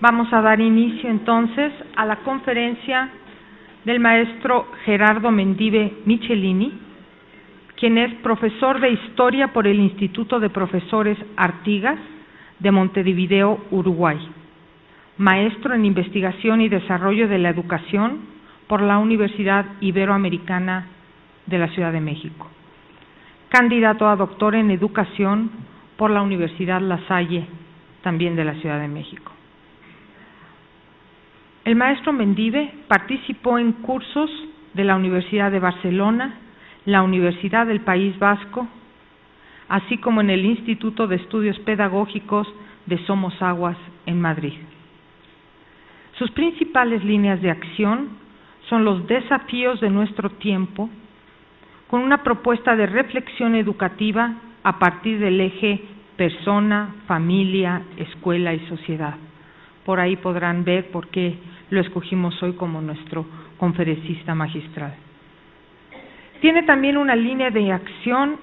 Vamos a dar inicio entonces a la conferencia del maestro Gerardo Mendive Michelini, quien es profesor de Historia por el Instituto de Profesores Artigas de Montevideo, Uruguay, maestro en Investigación y Desarrollo de la Educación por la Universidad Iberoamericana de la Ciudad de México, candidato a doctor en Educación por la Universidad La Salle, también de la Ciudad de México. El maestro Mendive participó en cursos de la Universidad de Barcelona, la Universidad del País Vasco, así como en el Instituto de Estudios Pedagógicos de Somos Aguas en Madrid. Sus principales líneas de acción son los desafíos de nuestro tiempo, con una propuesta de reflexión educativa a partir del eje persona, familia, escuela y sociedad. Por ahí podrán ver por qué lo escogimos hoy como nuestro conferencista magistral. Tiene también una línea de acción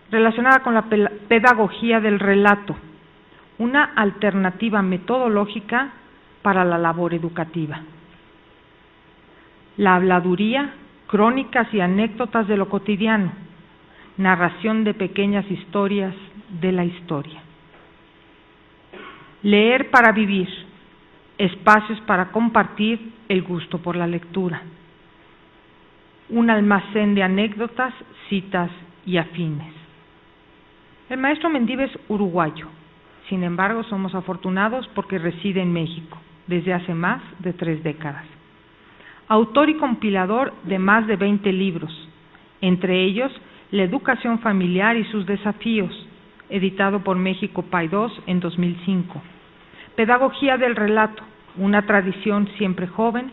relacionada con la pedagogía del relato, una alternativa metodológica para la labor educativa. La habladuría, crónicas y anécdotas de lo cotidiano, narración de pequeñas historias de la historia. Leer para vivir, espacios para compartir el gusto por la lectura. Un almacén de anécdotas, citas y afines. El maestro Mendive es uruguayo, sin embargo somos afortunados porque reside en México desde hace más de 3 décadas. Autor y compilador de más de 20 libros, entre ellos La educación familiar y sus desafíos, editado por México Paidós en 2005. Pedagogía del relato, una tradición siempre joven,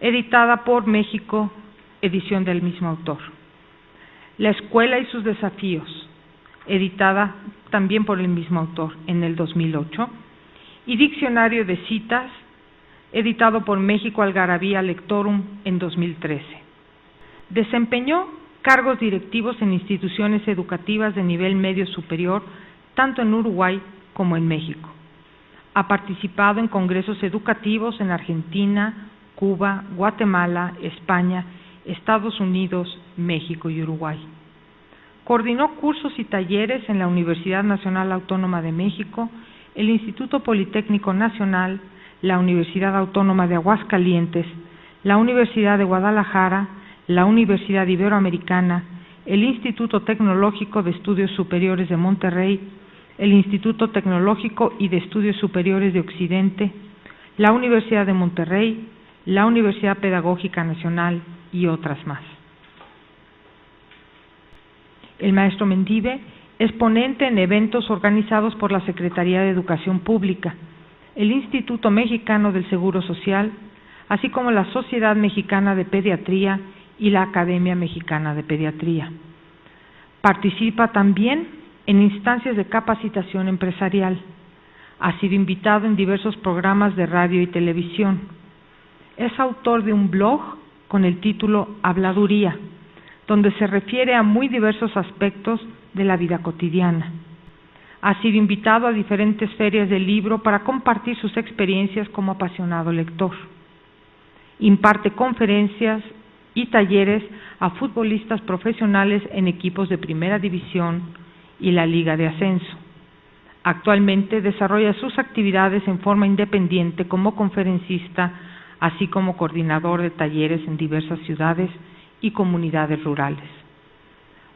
editada por México, edición del mismo autor. La escuela y sus desafíos, editada también por el mismo autor en el 2008. Y Diccionario de citas, editado por México Algarabía Lectorum en 2013. Desempeñó cargos directivos en instituciones educativas de nivel medio superior, tanto en Uruguay como en México. Ha participado en congresos educativos en Argentina, Cuba, Guatemala, España, Estados Unidos, México y Uruguay. Coordinó cursos y talleres en la Universidad Nacional Autónoma de México, el Instituto Politécnico Nacional, la Universidad Autónoma de Aguascalientes, la Universidad de Guadalajara, la Universidad Iberoamericana, el Instituto Tecnológico de Estudios Superiores de Monterrey, el Instituto Tecnológico y de Estudios Superiores de Occidente, la Universidad de Monterrey, la Universidad Pedagógica Nacional y otras más. El maestro Mendive es ponente en eventos organizados por la Secretaría de Educación Pública, el Instituto Mexicano del Seguro Social, así como la Sociedad Mexicana de Pediatría y la Academia Mexicana de Pediatría. Participa también en instancias de capacitación empresarial. Ha sido invitado en diversos programas de radio y televisión. Es autor de un blog con el título Habladuría, donde se refiere a muy diversos aspectos de la vida cotidiana. Ha sido invitado a diferentes ferias del libro para compartir sus experiencias como apasionado lector. Imparte conferencias y talleres a futbolistas profesionales en equipos de primera división y la Liga de Ascenso. Actualmente desarrolla sus actividades en forma independiente como conferencista, así como coordinador de talleres en diversas ciudades y comunidades rurales.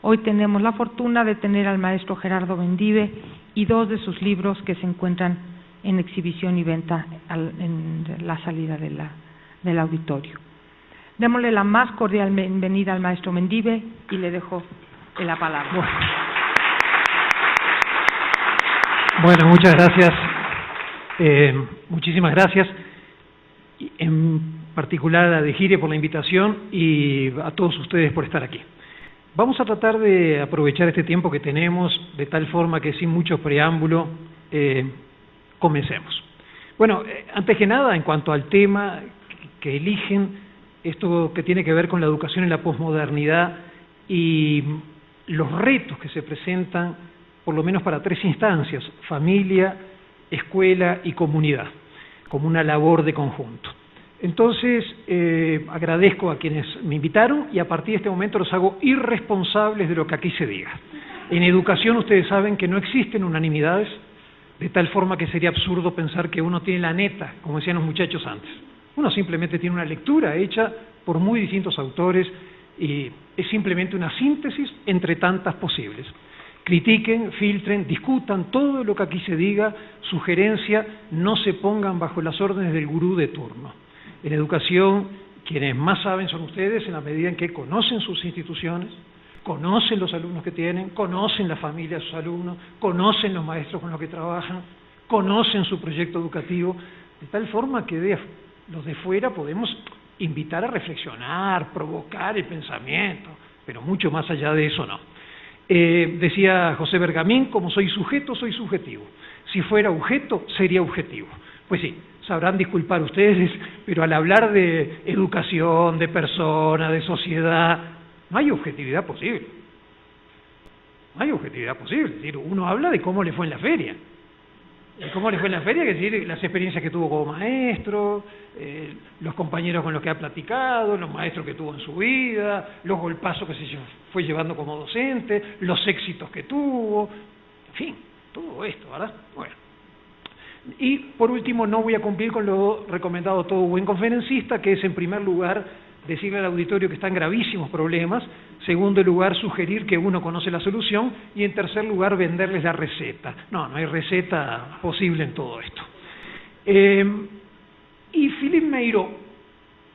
Hoy tenemos la fortuna de tener al maestro Gerardo Mendive y 2 de sus libros que se encuentran en exhibición y venta en la salida del auditorio. Démosle la más cordial bienvenida al maestro Mendive y le dejo la palabra. Bueno, muchas gracias. Muchísimas gracias. En particular a Dejire por la invitación y a todos ustedes por estar aquí. Vamos a tratar de aprovechar este tiempo que tenemos de tal forma que sin mucho preámbulo comencemos. Bueno, antes que nada, en cuanto al tema que eligen, esto que tiene que ver con la educación en la posmodernidad y los retos que se presentan, por lo menos para 3 instancias: familia, escuela y comunidad. como una labor de conjunto. Entonces, agradezco a quienes me invitaron y a partir de este momento los hago irresponsables de lo que aquí se diga. En educación ustedes saben que no existen unanimidades, de tal forma que sería absurdo pensar que uno tiene la neta, como decían los muchachos antes. Uno simplemente tiene una lectura hecha por muy distintos autores y es simplemente una síntesis entre tantas posibles. Critiquen, filtren, discutan todo lo que aquí se diga, sugerencia, no se pongan bajo las órdenes del gurú de turno. En educación, quienes más saben son ustedes en la medida en que conocen sus instituciones, conocen los alumnos que tienen, conocen la familia de sus alumnos, conocen los maestros con los que trabajan, conocen su proyecto educativo, de tal forma que los de fuera podemos invitar a reflexionar, provocar el pensamiento, pero mucho más allá de eso no. Decía José Bergamín, como soy sujeto, soy subjetivo. Si fuera objeto, sería objetivo. Pues sí, sabrán disculpar ustedes, pero al hablar de educación, de persona, de sociedad, no hay objetividad posible. No hay objetividad posible. Es decir, uno habla de cómo le fue en la feria. Y cómo le fue en la feria, es decir, las experiencias que tuvo como maestro, los compañeros con los que ha platicado, los maestros que tuvo en su vida, los golpazos que se fue llevando como docente, los éxitos que tuvo, en fin, todo esto, ¿verdad? Bueno. Y por último, no voy a cumplir con lo recomendado a todo buen conferencista, que es en primer lugar decirle al auditorio que están gravísimos problemas, segundo lugar sugerir que uno conoce la solución y en tercer lugar venderles la receta. No hay receta posible en todo esto. Y Philippe Meiraux,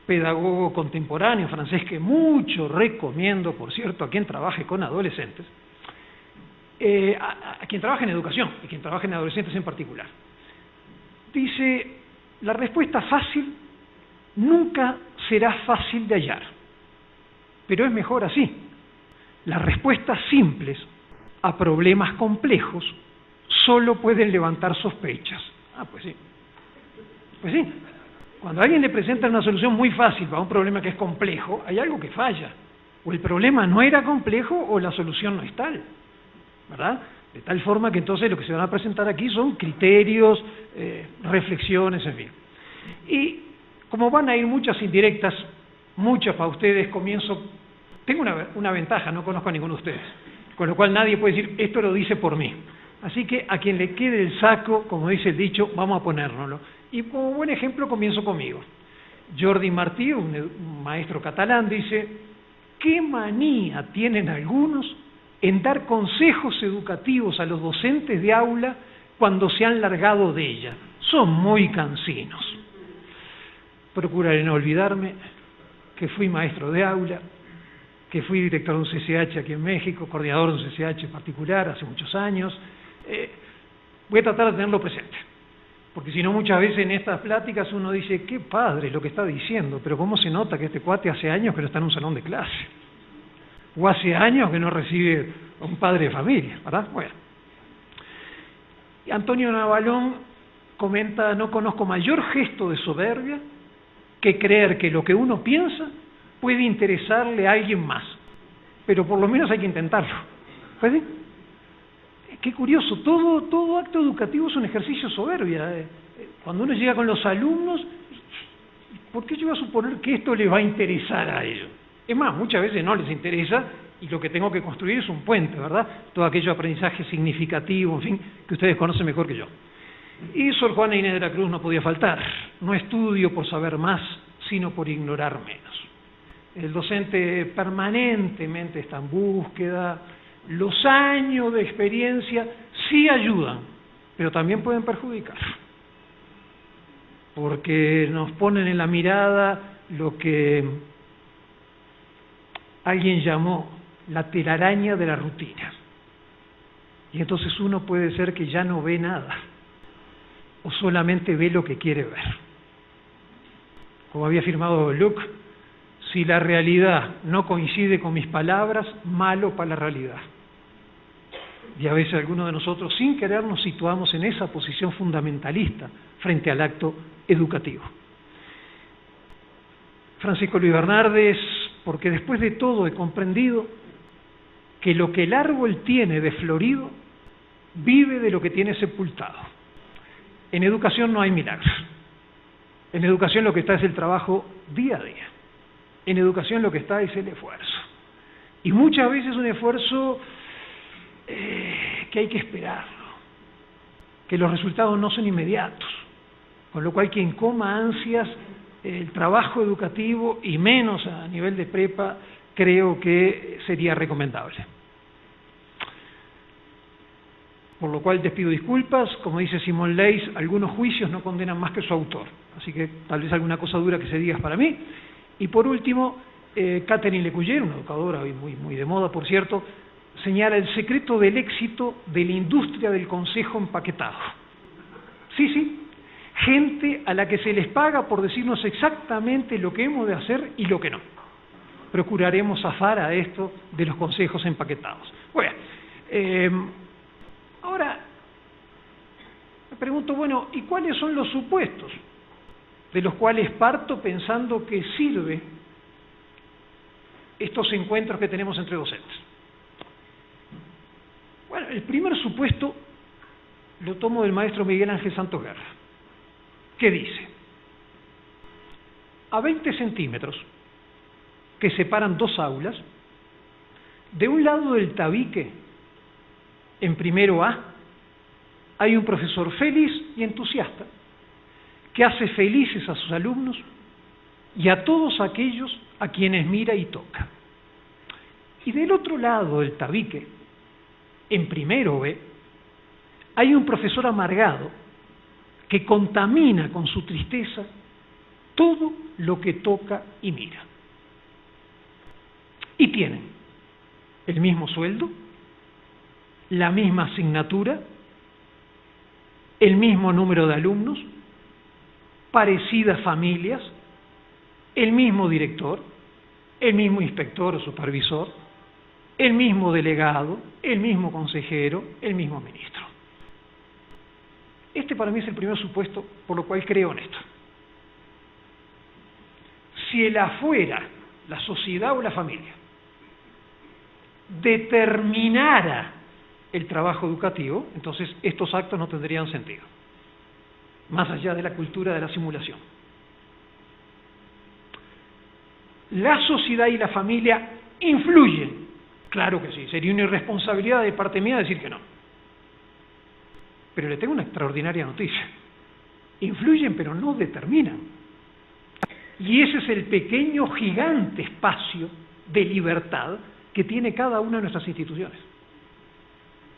pedagogo contemporáneo francés que mucho recomiendo, por cierto, a quien trabaje con adolescentes, a quien trabaje en educación y quien trabaje en adolescentes en particular, dice, la respuesta fácil nunca será fácil de hallar, pero es mejor así. Las respuestas simples a problemas complejos solo pueden levantar sospechas. Pues sí. Pues sí. Cuando a alguien le presenta una solución muy fácil para un problema que es complejo, hay algo que falla. O el problema no era complejo o la solución no es tal, ¿verdad? De tal forma que entonces lo que se van a presentar aquí son criterios, reflexiones, en fin. Y como van a ir muchas indirectas, muchas para ustedes, tengo una ventaja, no conozco a ninguno de ustedes, con lo cual nadie puede decir, esto lo dice por mí. Así que a quien le quede el saco, como dice el dicho, vamos a ponérnoslo. Y como buen ejemplo comienzo conmigo. Jordi Martí, un maestro catalán, dice, ¿qué manía tienen algunos en dar consejos educativos a los docentes de aula cuando se han largado de ella? Son muy cansinos. Procuraré no olvidarme que fui maestro de aula, que fui director de un CCH aquí en México, coordinador de un CCH en particular hace muchos años. Voy a tratar de tenerlo presente, porque si no muchas veces en estas pláticas uno dice, qué padre lo que está diciendo, pero cómo se nota que este cuate hace años que no está en un salón de clase, o hace años que no recibe a un padre de familia, ¿verdad? Bueno. Y Antonio Navalón comenta, no conozco mayor gesto de soberbia que creer que lo que uno piensa puede interesarle a alguien más, pero por lo menos hay que intentarlo. ¿Puede? Qué curioso, todo acto educativo es un ejercicio de soberbia. Cuando uno llega con los alumnos, ¿por qué yo voy a suponer que esto les va a interesar a ellos? Es más, muchas veces no les interesa y lo que tengo que construir es un puente, ¿verdad? Todo aquello aprendizaje significativo, en fin, que ustedes conocen mejor que yo. Y Sor Juana Inés de la Cruz no podía faltar. No estudio por saber más, sino por ignorar menos. El docente permanentemente está en búsqueda. Los años de experiencia sí ayudan, pero también pueden perjudicar. Porque nos ponen en la mirada lo que alguien llamó la telaraña de la rutina. Y entonces uno puede ser que ya no ve nada, o solamente ve lo que quiere ver. Como había afirmado Luke, si la realidad no coincide con mis palabras, malo para la realidad. Y a veces algunos de nosotros, sin querer, nos situamos en esa posición fundamentalista frente al acto educativo. Francisco Luis Bernardes, porque después de todo he comprendido que lo que el árbol tiene de florido vive de lo que tiene sepultado. En educación no hay milagros. En educación lo que está es el trabajo día a día. En educación lo que está es el esfuerzo. Y muchas veces un esfuerzo que hay que esperarlo, que los resultados no son inmediatos, con lo cual quien coma ansias el trabajo educativo y menos a nivel de prepa creo que sería recomendable. Por lo cual les pido disculpas, como dice Simone Leys, algunos juicios no condenan más que su autor, así que tal vez alguna cosa dura que se diga es para mí. Y por último, Catherine Lecuyer, una educadora muy de moda, por cierto, señala el secreto del éxito de la industria del consejo empaquetado. Sí, gente a la que se les paga por decirnos exactamente lo que hemos de hacer y lo que no. Procuraremos zafar a esto de los consejos empaquetados. Bueno, ahora me pregunto, bueno, ¿y cuáles son los supuestos de los cuales parto pensando que sirve estos encuentros que tenemos entre docentes? Bueno, el primer supuesto lo tomo del maestro Miguel Ángel Santos Guerra, que dice: a 20 centímetros que separan dos aulas, de un lado del tabique, en primero A, hay un profesor feliz y entusiasta que hace felices a sus alumnos y a todos aquellos a quienes mira y toca. Y del otro lado del tabique, en primero B, hay un profesor amargado que contamina con su tristeza todo lo que toca y mira. Y tienen el mismo sueldo, la misma asignatura, el mismo número de alumnos, parecidas familias, el mismo director, el mismo inspector o supervisor, el mismo delegado, el mismo consejero, el mismo ministro. Este para mí es el primer supuesto por lo cual creo en esto. Si el afuera, la sociedad o la familia, determinara el trabajo educativo, entonces estos actos no tendrían sentido, más allá de la cultura de la simulación. La sociedad y la familia influyen, claro que sí, sería una irresponsabilidad de parte mía decir que no. Pero le tengo una extraordinaria noticia: influyen pero no determinan. Y ese es el pequeño gigante espacio de libertad que tiene cada una de nuestras instituciones.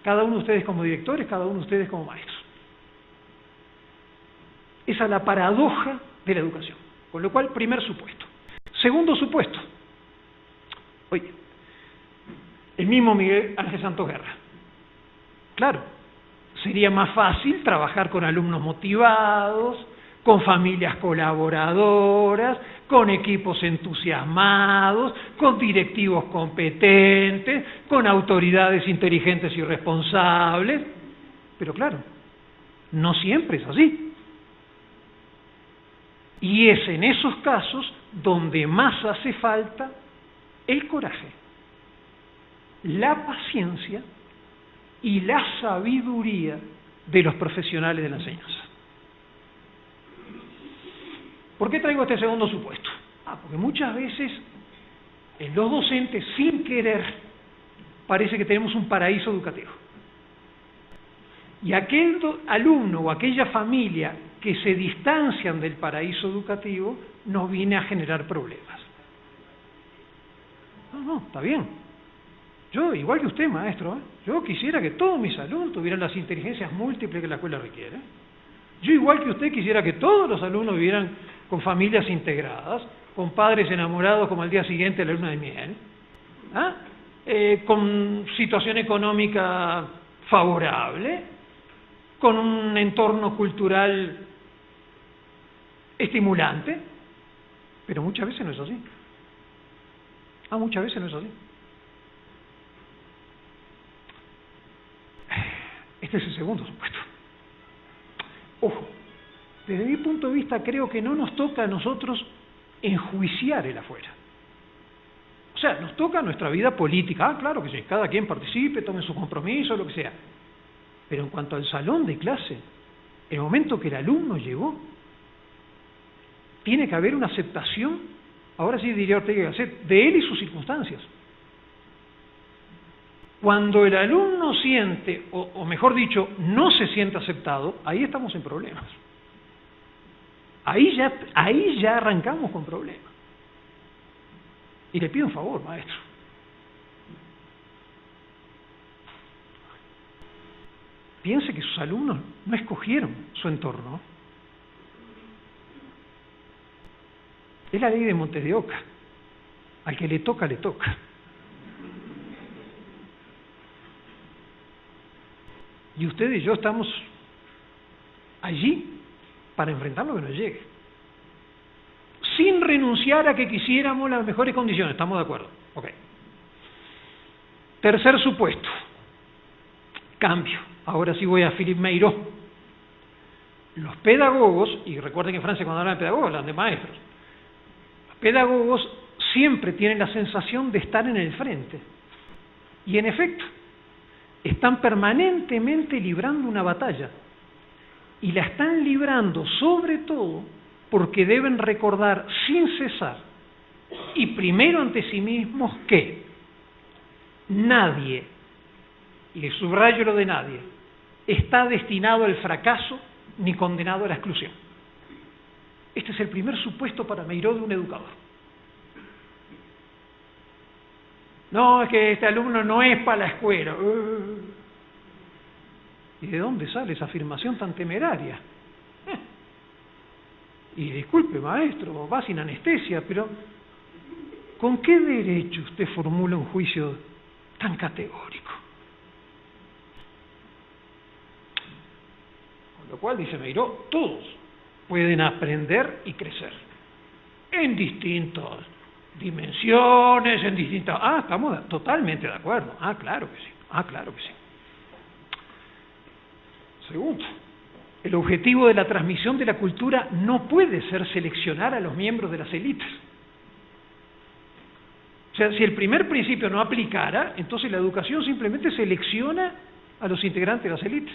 Cada uno de ustedes como directores, cada uno de ustedes como maestros. Esa es la paradoja de la educación. Con lo cual, primer supuesto. Segundo supuesto. Oye, el mismo Miguel Ángel Santos Guerra. Claro, sería más fácil trabajar con alumnos motivados, con familias colaboradoras, con equipos entusiasmados, con directivos competentes, con autoridades inteligentes y responsables. Pero claro, no siempre es así. Y es en esos casos donde más hace falta el coraje, la paciencia y la sabiduría de los profesionales de la enseñanza. ¿Por qué traigo este segundo supuesto? Porque muchas veces en los docentes, sin querer, parece que tenemos un paraíso educativo. Y aquel alumno o aquella familia que se distancian del paraíso educativo nos viene a generar problemas. No, está bien. Yo, igual que usted, maestro, yo quisiera que todos mis alumnos tuvieran las inteligencias múltiples que la escuela requiere. Yo, igual que usted, quisiera que todos los alumnos vivieran con familias integradas, con padres enamorados como al día siguiente de la luna de miel, con situación económica favorable, con un entorno cultural estimulante, pero muchas veces no es así. Muchas veces no es así. Este es el segundo supuesto. Ojo, desde mi punto de vista creo que no nos toca a nosotros enjuiciar el afuera. O sea, nos toca nuestra vida política. Claro que sí, cada quien participe, tome su compromiso, lo que sea. Pero en cuanto al salón de clase, el momento que el alumno llegó, tiene que haber una aceptación, ahora sí diría Ortega y Gasset, de él y sus circunstancias. Cuando el alumno siente, o mejor dicho, no se siente aceptado, ahí estamos en problemas. Ahí ya arrancamos con problemas. Y le pido un favor, maestro. Piense que sus alumnos no escogieron su entorno. Es la ley de Montes de Oca. Al que le toca, le toca. Y usted y yo estamos allí para enfrentar lo que nos llegue. Sin renunciar a que quisiéramos las mejores condiciones. ¿Estamos de acuerdo? Ok. Tercer supuesto. Cambio. Ahora sí voy a Philippe Meiró. Los pedagogos, y recuerden que en Francia cuando hablan de pedagogos hablan de maestros, los pedagogos siempre tienen la sensación de estar en el frente. Y en efecto, están permanentemente librando una batalla. Y la están librando sobre todo porque deben recordar sin cesar, y primero ante sí mismos, que nadie, y subrayo lo de nadie, está destinado al fracaso ni condenado a la exclusión. Este es el primer supuesto para Meiró de un educador. No, es que este alumno no es para la escuela. ¿Y de dónde sale esa afirmación tan temeraria? Y disculpe, maestro, va sin anestesia, pero ¿con qué derecho usted formula un juicio tan categórico? Con lo cual, dice Meiró, todos pueden aprender y crecer en distintas dimensiones, en distintas... estamos totalmente de acuerdo. Claro que sí. Claro que sí. Segundo, el objetivo de la transmisión de la cultura no puede ser seleccionar a los miembros de las élites. O sea, si el primer principio no aplicara, entonces la educación simplemente selecciona a los integrantes de las élites.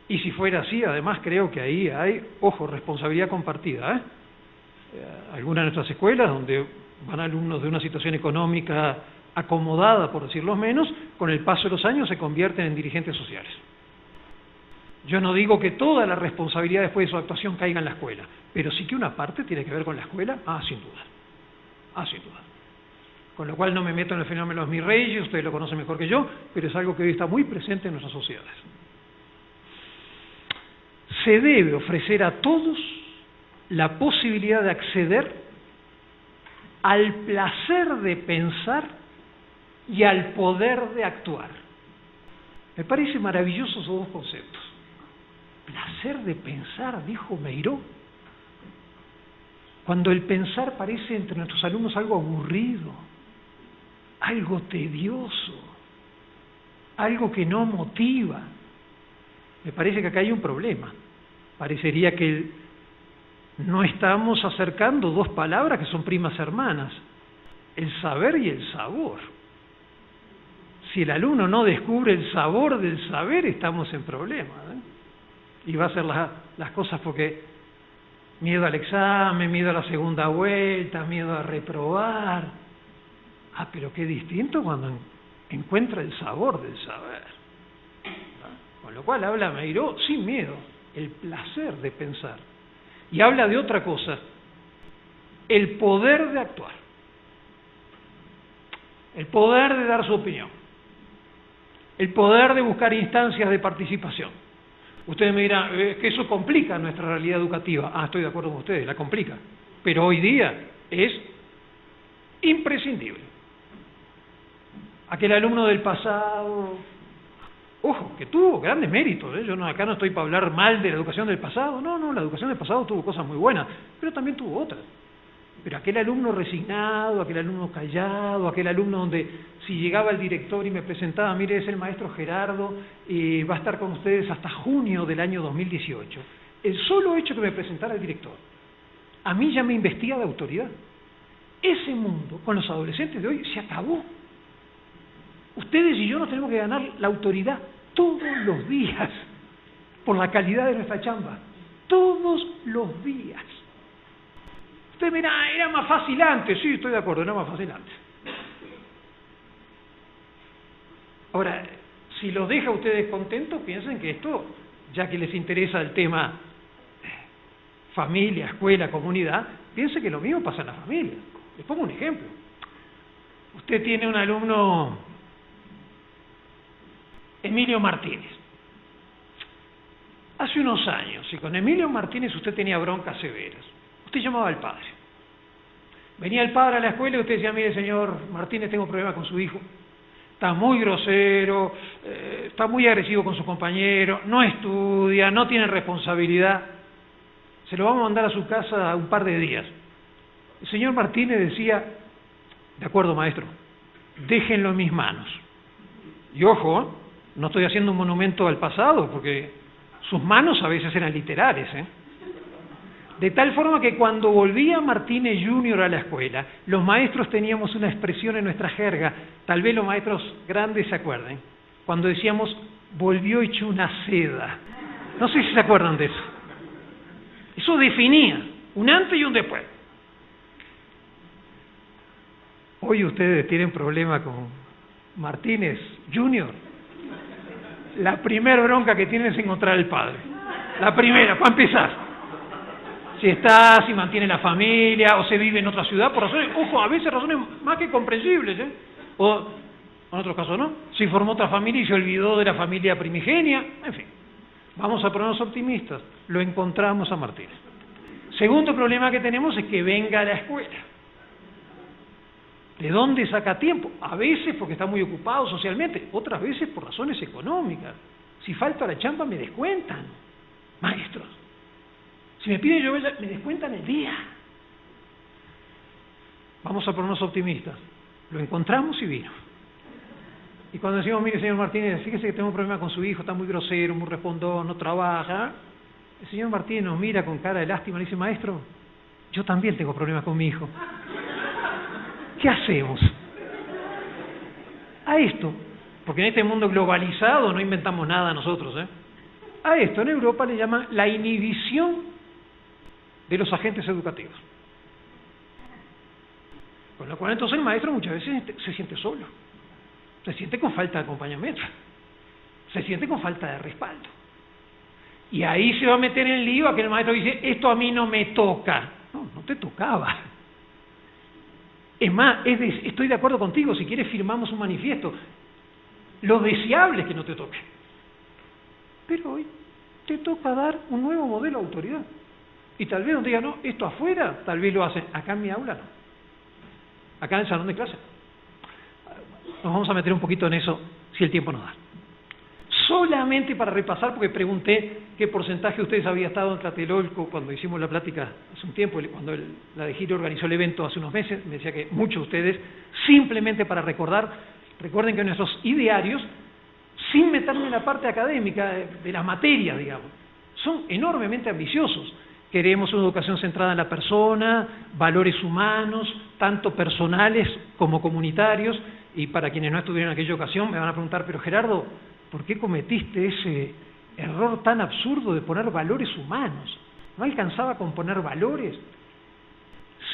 Y si fuera así, además creo que ahí hay, responsabilidad compartida. Algunas de nuestras escuelas, donde van alumnos de una situación económica acomodada, por decirlo menos, con el paso de los años se convierten en dirigentes sociales. Yo no digo que toda la responsabilidad después de su actuación caiga en la escuela, pero sí que una parte tiene que ver con la escuela, sin duda. Sin duda. Con lo cual no me meto en el fenómeno de los mis reyes, ustedes lo conocen mejor que yo, pero es algo que hoy está muy presente en nuestras sociedades. Se debe ofrecer a todos la posibilidad de acceder al placer de pensar y al poder de actuar. Me parece maravilloso esos dos conceptos. Placer de pensar, dijo Meiró. Cuando el pensar parece entre nuestros alumnos algo aburrido, algo tedioso, algo que no motiva, me parece que acá hay un problema. Parecería que no estamos acercando dos palabras que son primas hermanas, el saber y el sabor. Si el alumno no descubre el sabor del saber, estamos en problemas, y va a hacer las cosas porque miedo al examen, miedo a la segunda vuelta, miedo a reprobar. Pero qué distinto cuando encuentra el sabor del saber. Con lo cual habla Meiró sin miedo, el placer de pensar. Y habla de otra cosa, el poder de actuar, el poder de dar su opinión, el poder de buscar instancias de participación. Ustedes me dirán, que eso complica nuestra realidad educativa. Estoy de acuerdo con ustedes, la complica. Pero hoy día es imprescindible. Aquel alumno del pasado, que tuvo grandes méritos, yo acá no estoy para hablar mal de la educación del pasado, no, la educación del pasado tuvo cosas muy buenas, pero también tuvo otras. Pero aquel alumno resignado, aquel alumno callado, aquel alumno donde si llegaba el director y me presentaba, mire, es el maestro Gerardo, va a estar con ustedes hasta junio del año 2018. El solo hecho que me presentara el director, a mí ya me investiga de autoridad. Ese mundo, con los adolescentes de hoy, se acabó. Ustedes y yo nos tenemos que ganar la autoridad todos los días, por la calidad de nuestra chamba. todos los días. Usted dirá, era más fácil antes. Sí, estoy de acuerdo, era más fácil antes. Ahora, si los deja a ustedes contentos, piensen que esto, ya que les interesa el tema familia, escuela, comunidad, piensen que lo mismo pasa en la familia. Les pongo un ejemplo. Usted tiene un alumno, Emilio Martínez. Hace unos años, y con Emilio Martínez usted tenía broncas severas. Usted llamaba al padre. Venía el padre a la escuela y usted decía, mire señor Martínez, tengo problemas con su hijo. Está muy grosero, está muy agresivo con su compañero, no estudia, no tiene responsabilidad. Se lo vamos a mandar a su casa un par de días. El señor Martínez decía, de acuerdo maestro, déjenlo en mis manos. Y ojo, no estoy haciendo un monumento al pasado, porque sus manos a veces eran literales, De tal forma que cuando volvía Martínez Jr. a la escuela, los maestros teníamos una expresión en nuestra jerga, tal vez los maestros grandes se acuerden, cuando decíamos, volvió hecho una seda. No sé si se acuerdan de eso. Eso definía un antes y un después. Hoy ustedes tienen problema con Martínez Jr. La primera bronca que tienen es encontrar al padre. La primera, para empezar. Si está, si mantiene la familia, o se vive en otra ciudad, por razones, ojo, a veces razones más que comprensibles, o en otros casos no, si formó otra familia y se olvidó de la familia primigenia, en fin. Vamos a ponernos optimistas, lo encontramos a Martínez. Segundo problema que tenemos es que venga a la escuela. ¿De dónde saca tiempo? A veces porque está muy ocupado socialmente, otras veces por razones económicas. Si falta la chamba me descuentan, maestros. Si me piden yo, me descuentan el día. Vamos a ponernos optimistas. Lo encontramos y vino. Y cuando decimos, mire señor Martínez, fíjese que tengo un problema con su hijo, está muy grosero, muy respondón, no trabaja. El señor Martínez nos mira con cara de lástima y dice, maestro, yo también tengo problemas con mi hijo. ¿Qué hacemos? A esto, porque en este mundo globalizado no inventamos nada nosotros, A esto en Europa le llaman la inhibición de los agentes educativos. Con lo cual entonces el maestro muchas veces se siente solo, se siente con falta de acompañamiento, se siente con falta de respaldo. Y ahí se va a meter en el lío a que el maestro dice, esto a mí no me toca. No, no te tocaba. Es más, estoy de acuerdo contigo, si quieres firmamos un manifiesto. Lo deseable es que no te toque. Pero hoy te toca dar un nuevo modelo de autoridad. Y tal vez donde diga, no, esto afuera, tal vez lo hacen. Acá en mi aula no. Acá en el salón de clase. Nos vamos a meter un poquito en eso, si el tiempo nos da. Solamente para repasar, porque pregunté qué porcentaje de ustedes había estado en Tlatelolco cuando hicimos la plática hace un tiempo, cuando la de Giro organizó el evento hace unos meses, me decía que muchos de ustedes, simplemente para recordar, recuerden que nuestros idearios, sin meterme en la parte académica de las materias, digamos, son enormemente ambiciosos. Queremos una educación centrada en la persona, valores humanos, tanto personales como comunitarios, y para quienes no estuvieron en aquella ocasión me van a preguntar, pero Gerardo, ¿por qué cometiste ese error tan absurdo de poner valores humanos? ¿No alcanzaba con poner valores?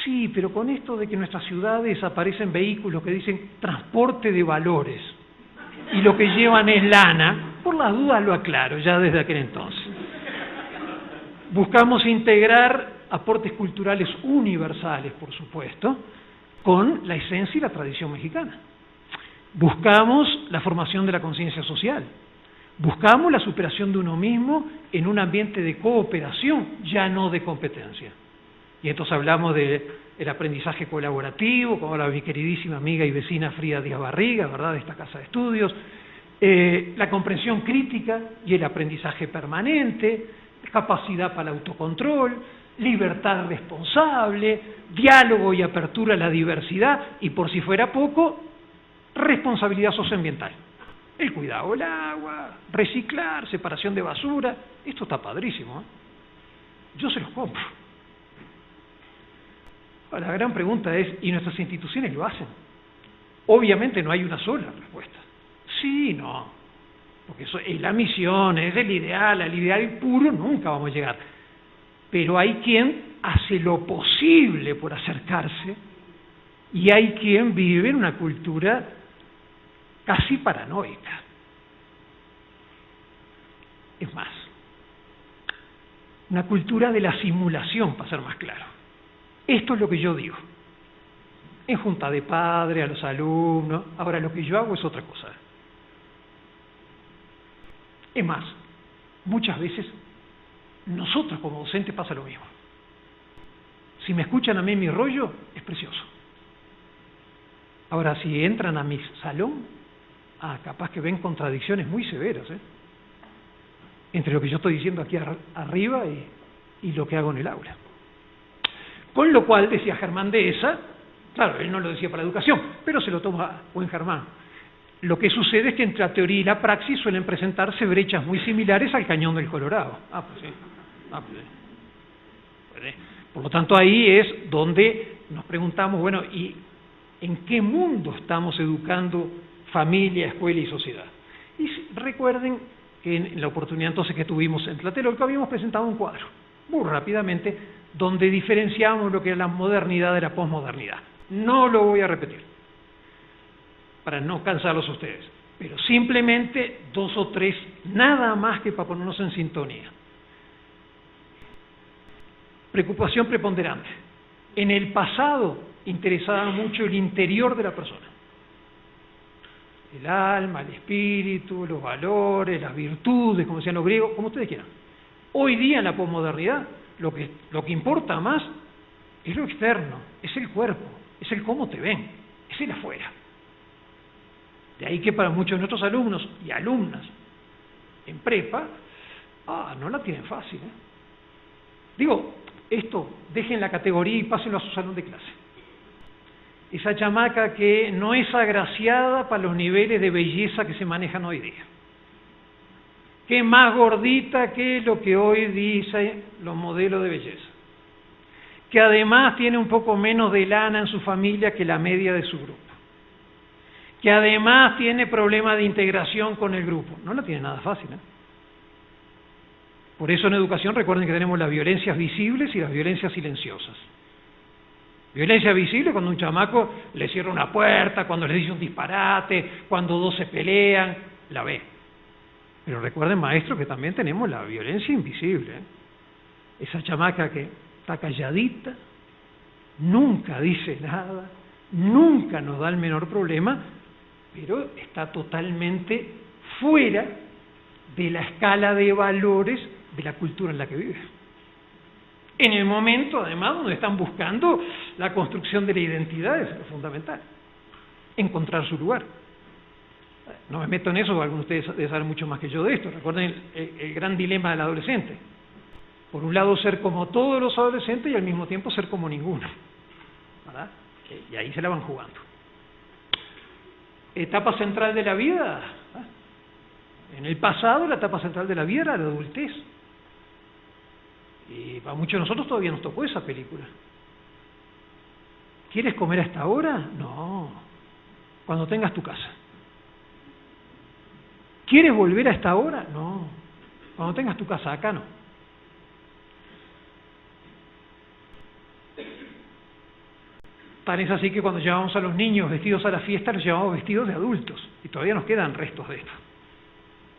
Sí, pero con esto de que en nuestras ciudades aparecen vehículos que dicen transporte de valores, y lo que llevan es lana, por las dudas lo aclaro, ya desde aquel entonces. Buscamos integrar aportes culturales universales, por supuesto, con la esencia y la tradición mexicana. Buscamos la formación de la conciencia social. Buscamos la superación de uno mismo en un ambiente de cooperación, ya no de competencia. Y entonces hablamos del aprendizaje colaborativo, como habla mi queridísima amiga y vecina Frida Díaz Barriga, ¿verdad?, de esta casa de estudios, la comprensión crítica y el aprendizaje permanente, capacidad para el autocontrol, libertad responsable, diálogo y apertura a la diversidad, y por si fuera poco, responsabilidad socioambiental. El cuidado del agua, reciclar, separación de basura, esto está padrísimo, Yo se los compro. La gran pregunta es, ¿y nuestras instituciones lo hacen? Obviamente no hay una sola respuesta. Sí, no. Porque eso es la misión, es el ideal, al ideal puro nunca vamos a llegar. pero hay quien hace lo posible por acercarse y hay quien vive en una cultura casi paranoica. Es más, una cultura de la simulación, para ser más claro. Esto es lo que yo digo. En junta de padres, a los alumnos. Ahora, lo que yo hago es otra cosa. Es más, muchas veces nosotros como docentes pasa lo mismo. Si me escuchan a mí en mi rollo, es precioso. Ahora, si entran a mi salón, capaz que ven contradicciones muy severas, entre lo que yo estoy diciendo aquí arriba y lo que hago en el aula. Con lo cual, decía Germán Dehesa, claro, él no lo decía para educación, pero se lo toma buen Germán. Lo que sucede es que entre la teoría y la praxis suelen presentarse brechas muy similares al Cañón del Colorado. Pues sí. Por lo tanto, ahí es donde nos preguntamos, bueno, ¿y en qué mundo estamos educando familia, escuela y sociedad? Y recuerden que en la oportunidad entonces que tuvimos en Tlatelolco habíamos presentado un cuadro, muy rápidamente, donde diferenciamos lo que era la modernidad de la posmodernidad. No lo voy a repetir, para no cansarlos a ustedes, pero simplemente 2 o 3, nada más que para ponernos en sintonía. Preocupación preponderante. En el pasado interesaba mucho el interior de la persona. El alma, el espíritu, los valores, las virtudes, como decían los griegos, como ustedes quieran. Hoy día en la posmodernidad lo que importa más es lo externo, es el cuerpo, es el cómo te ven, es el afuera. De ahí que para muchos de nuestros alumnos y alumnas en prepa, no la tienen fácil. Digo, esto, dejen la categoría y pásenlo a su salón de clase. Esa chamaca que no es agraciada para los niveles de belleza que se manejan hoy día. Que es más gordita que lo que hoy dicen los modelos de belleza. Que además tiene un poco menos de lana en su familia que la media de su grupo. Que además tiene problemas de integración con el grupo. No la tiene nada fácil, Por eso en educación recuerden que tenemos las violencias visibles y las violencias silenciosas. Violencia visible cuando un chamaco le cierra una puerta, cuando le dice un disparate, cuando 2 se pelean, la ve. Pero recuerden, maestros, que también tenemos la violencia invisible. Esa chamaca que está calladita, nunca dice nada, nunca nos da el menor problema, pero está totalmente fuera de la escala de valores de la cultura en la que vive. En el momento, además, donde están buscando la construcción de la identidad, es lo fundamental, encontrar su lugar. No me meto en eso, algunos de ustedes deben saber mucho más que yo de esto. Recuerden el gran dilema del adolescente. Por un lado, ser como todos los adolescentes y al mismo tiempo ser como ninguno, ¿verdad? Y ahí se la van jugando. Etapa central de la vida. En el pasado, la etapa central de la vida era la adultez. Y para muchos de nosotros todavía nos tocó esa película. ¿Quieres comer a esta hora? No. Cuando tengas tu casa. ¿Quieres volver a esta hora? No. Cuando tengas tu casa, acá no. Tan es así que cuando llevamos a los niños vestidos a la fiesta, los llevamos vestidos de adultos. Y todavía nos quedan restos de esto.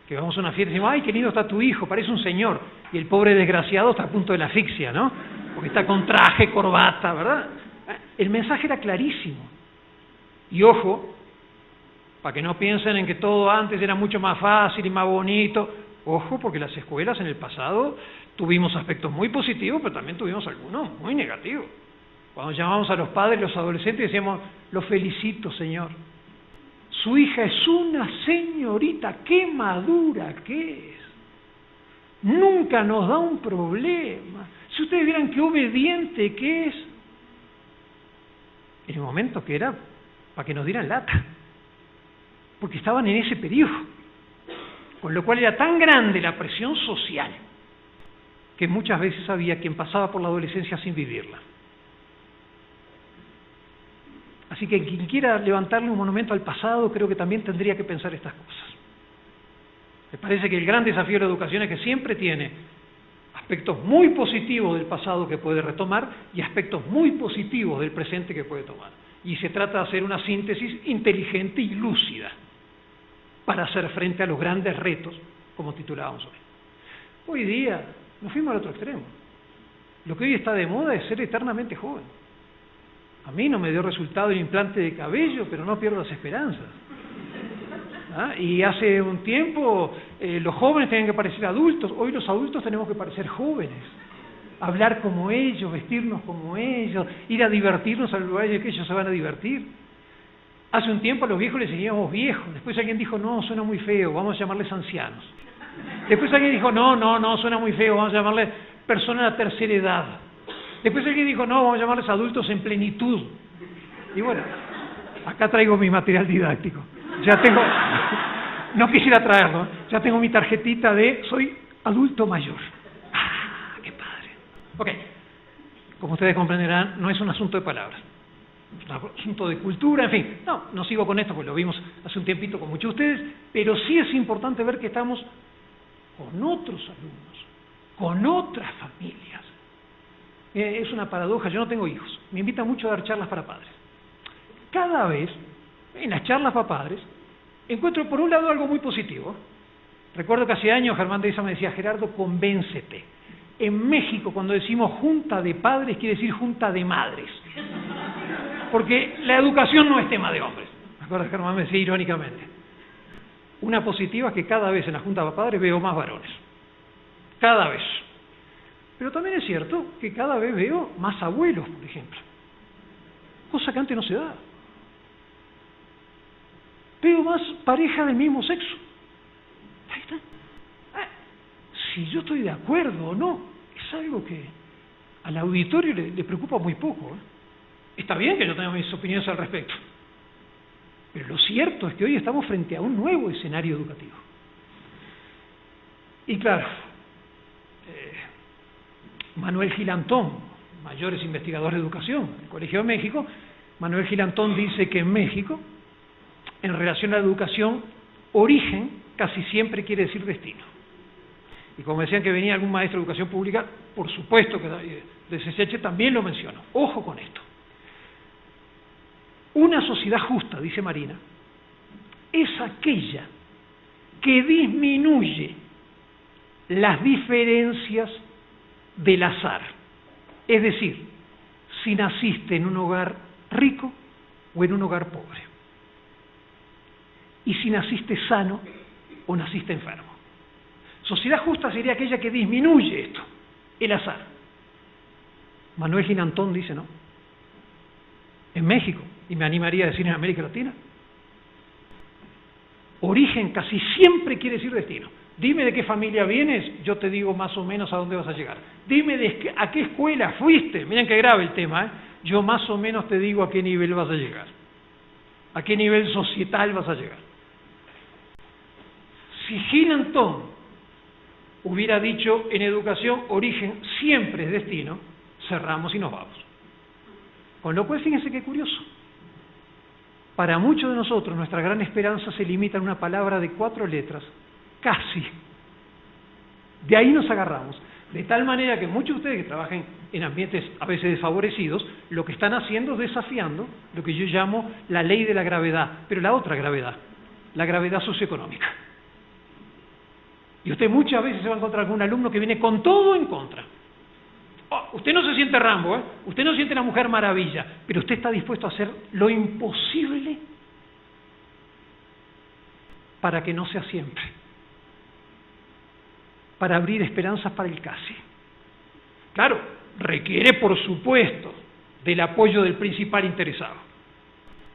Que vamos a una fiesta y decimos, ¡ay, qué lindo está tu hijo! Parece un señor. Y el pobre desgraciado está a punto de la asfixia, ¿no? Porque está con traje, corbata, ¿verdad? El mensaje era clarísimo. Y ojo, para que no piensen en que todo antes era mucho más fácil y más bonito. Ojo, porque las escuelas en el pasado tuvimos aspectos muy positivos, pero también tuvimos algunos muy negativos. Cuando llamamos a los padres y los adolescentes decíamos, lo felicito, señor. Su hija es una señorita, qué madura que es. Nunca nos da un problema. Si ustedes vieran qué obediente que es. En el momento que era para que nos dieran lata. Porque estaban en ese periodo. Con lo cual era tan grande la presión social que muchas veces había quien pasaba por la adolescencia sin vivirla. Así que quien quiera levantarle un monumento al pasado, creo que también tendría que pensar estas cosas. Me parece que el gran desafío de la educación es que siempre tiene aspectos muy positivos del pasado que puede retomar y aspectos muy positivos del presente que puede tomar. Y se trata de hacer una síntesis inteligente y lúcida para hacer frente a los grandes retos, como titulábamos hoy. Hoy día nos fuimos al otro extremo. Lo que hoy está de moda es ser eternamente joven. A mí no me dio resultado el implante de cabello, pero no pierdo las esperanzas. Y hace un tiempo los jóvenes tenían que parecer adultos, hoy los adultos tenemos que parecer jóvenes, hablar como ellos, vestirnos como ellos, ir a divertirnos al lugar en que ellos se van a divertir. Hace un tiempo a los viejos les decíamos viejos, después alguien dijo, no, suena muy feo, vamos a llamarles ancianos. Después alguien dijo, no, suena muy feo, vamos a llamarles personas de la tercera edad. Después alguien dijo, no, vamos a llamarles adultos en plenitud. Y bueno, acá traigo mi material didáctico. Ya tengo, no quisiera traerlo, ya tengo mi tarjetita de soy adulto mayor. ¡Ah, qué padre! Ok, como ustedes comprenderán, no es un asunto de palabras, es un asunto de cultura, en fin. No sigo con esto, porque lo vimos hace un tiempito con muchos de ustedes, pero sí es importante ver que estamos con otros alumnos, con otras familias. Es una paradoja, yo no tengo hijos, me invitan mucho a dar charlas para padres. Cada vez, en las charlas para padres, encuentro por un lado algo muy positivo. Recuerdo que hace años Germán de Esa me decía, Gerardo, convéncete. En México, cuando decimos junta de padres, quiere decir junta de madres. Porque la educación no es tema de hombres. ¿Me acuerdas? Germán me decía irónicamente. Una positiva es que cada vez en la junta de padres veo más varones. Cada vez. Pero también es cierto que cada vez veo más abuelos, por ejemplo. Cosa que antes no se daba. Veo más pareja del mismo sexo. Ahí está. Si yo estoy de acuerdo o no, es algo que al auditorio le preocupa muy poco. Está bien que yo tenga mis opiniones al respecto, pero lo cierto es que hoy estamos frente a un nuevo escenario educativo. Y claro, Manuel Gilantón, mayores investigadores de educación del Colegio de México, Manuel Gilantón dice que en México, en relación a la educación, origen casi siempre quiere decir destino. Y como decían que venía algún maestro de educación pública, por supuesto que de CCH también lo menciono. Ojo con esto. Una sociedad justa, dice Marina, es aquella que disminuye las diferencias del azar. Es decir, si naciste en un hogar rico o en un hogar pobre. Y si naciste sano o naciste enfermo. Sociedad justa sería aquella que disminuye esto, el azar. Manuel Gilantón dice no. En México, y me animaría a decir en América Latina, origen casi siempre quiere decir destino. Dime de qué familia vienes, yo te digo más o menos a dónde vas a llegar. Dime a qué escuela fuiste, miren qué grave el tema, yo más o menos te digo a qué nivel vas a llegar, a qué nivel societal vas a llegar. Si Gilantón hubiera dicho en educación origen siempre es destino, cerramos y nos vamos. Con lo cual, fíjense qué curioso. Para muchos de nosotros, nuestra gran esperanza se limita a una palabra de 4 letras, casi. De ahí nos agarramos. De tal manera que muchos de ustedes que trabajan en ambientes a veces desfavorecidos, lo que están haciendo es desafiando lo que yo llamo la ley de la gravedad, pero la otra gravedad, la gravedad socioeconómica. Y usted muchas veces se va a encontrar con un alumno que viene con todo en contra. Usted no se siente Rambo, usted no siente la Mujer Maravilla, pero usted está dispuesto a hacer lo imposible para que no sea siempre, para abrir esperanzas para el casi. Claro, requiere, por supuesto, del apoyo del principal interesado.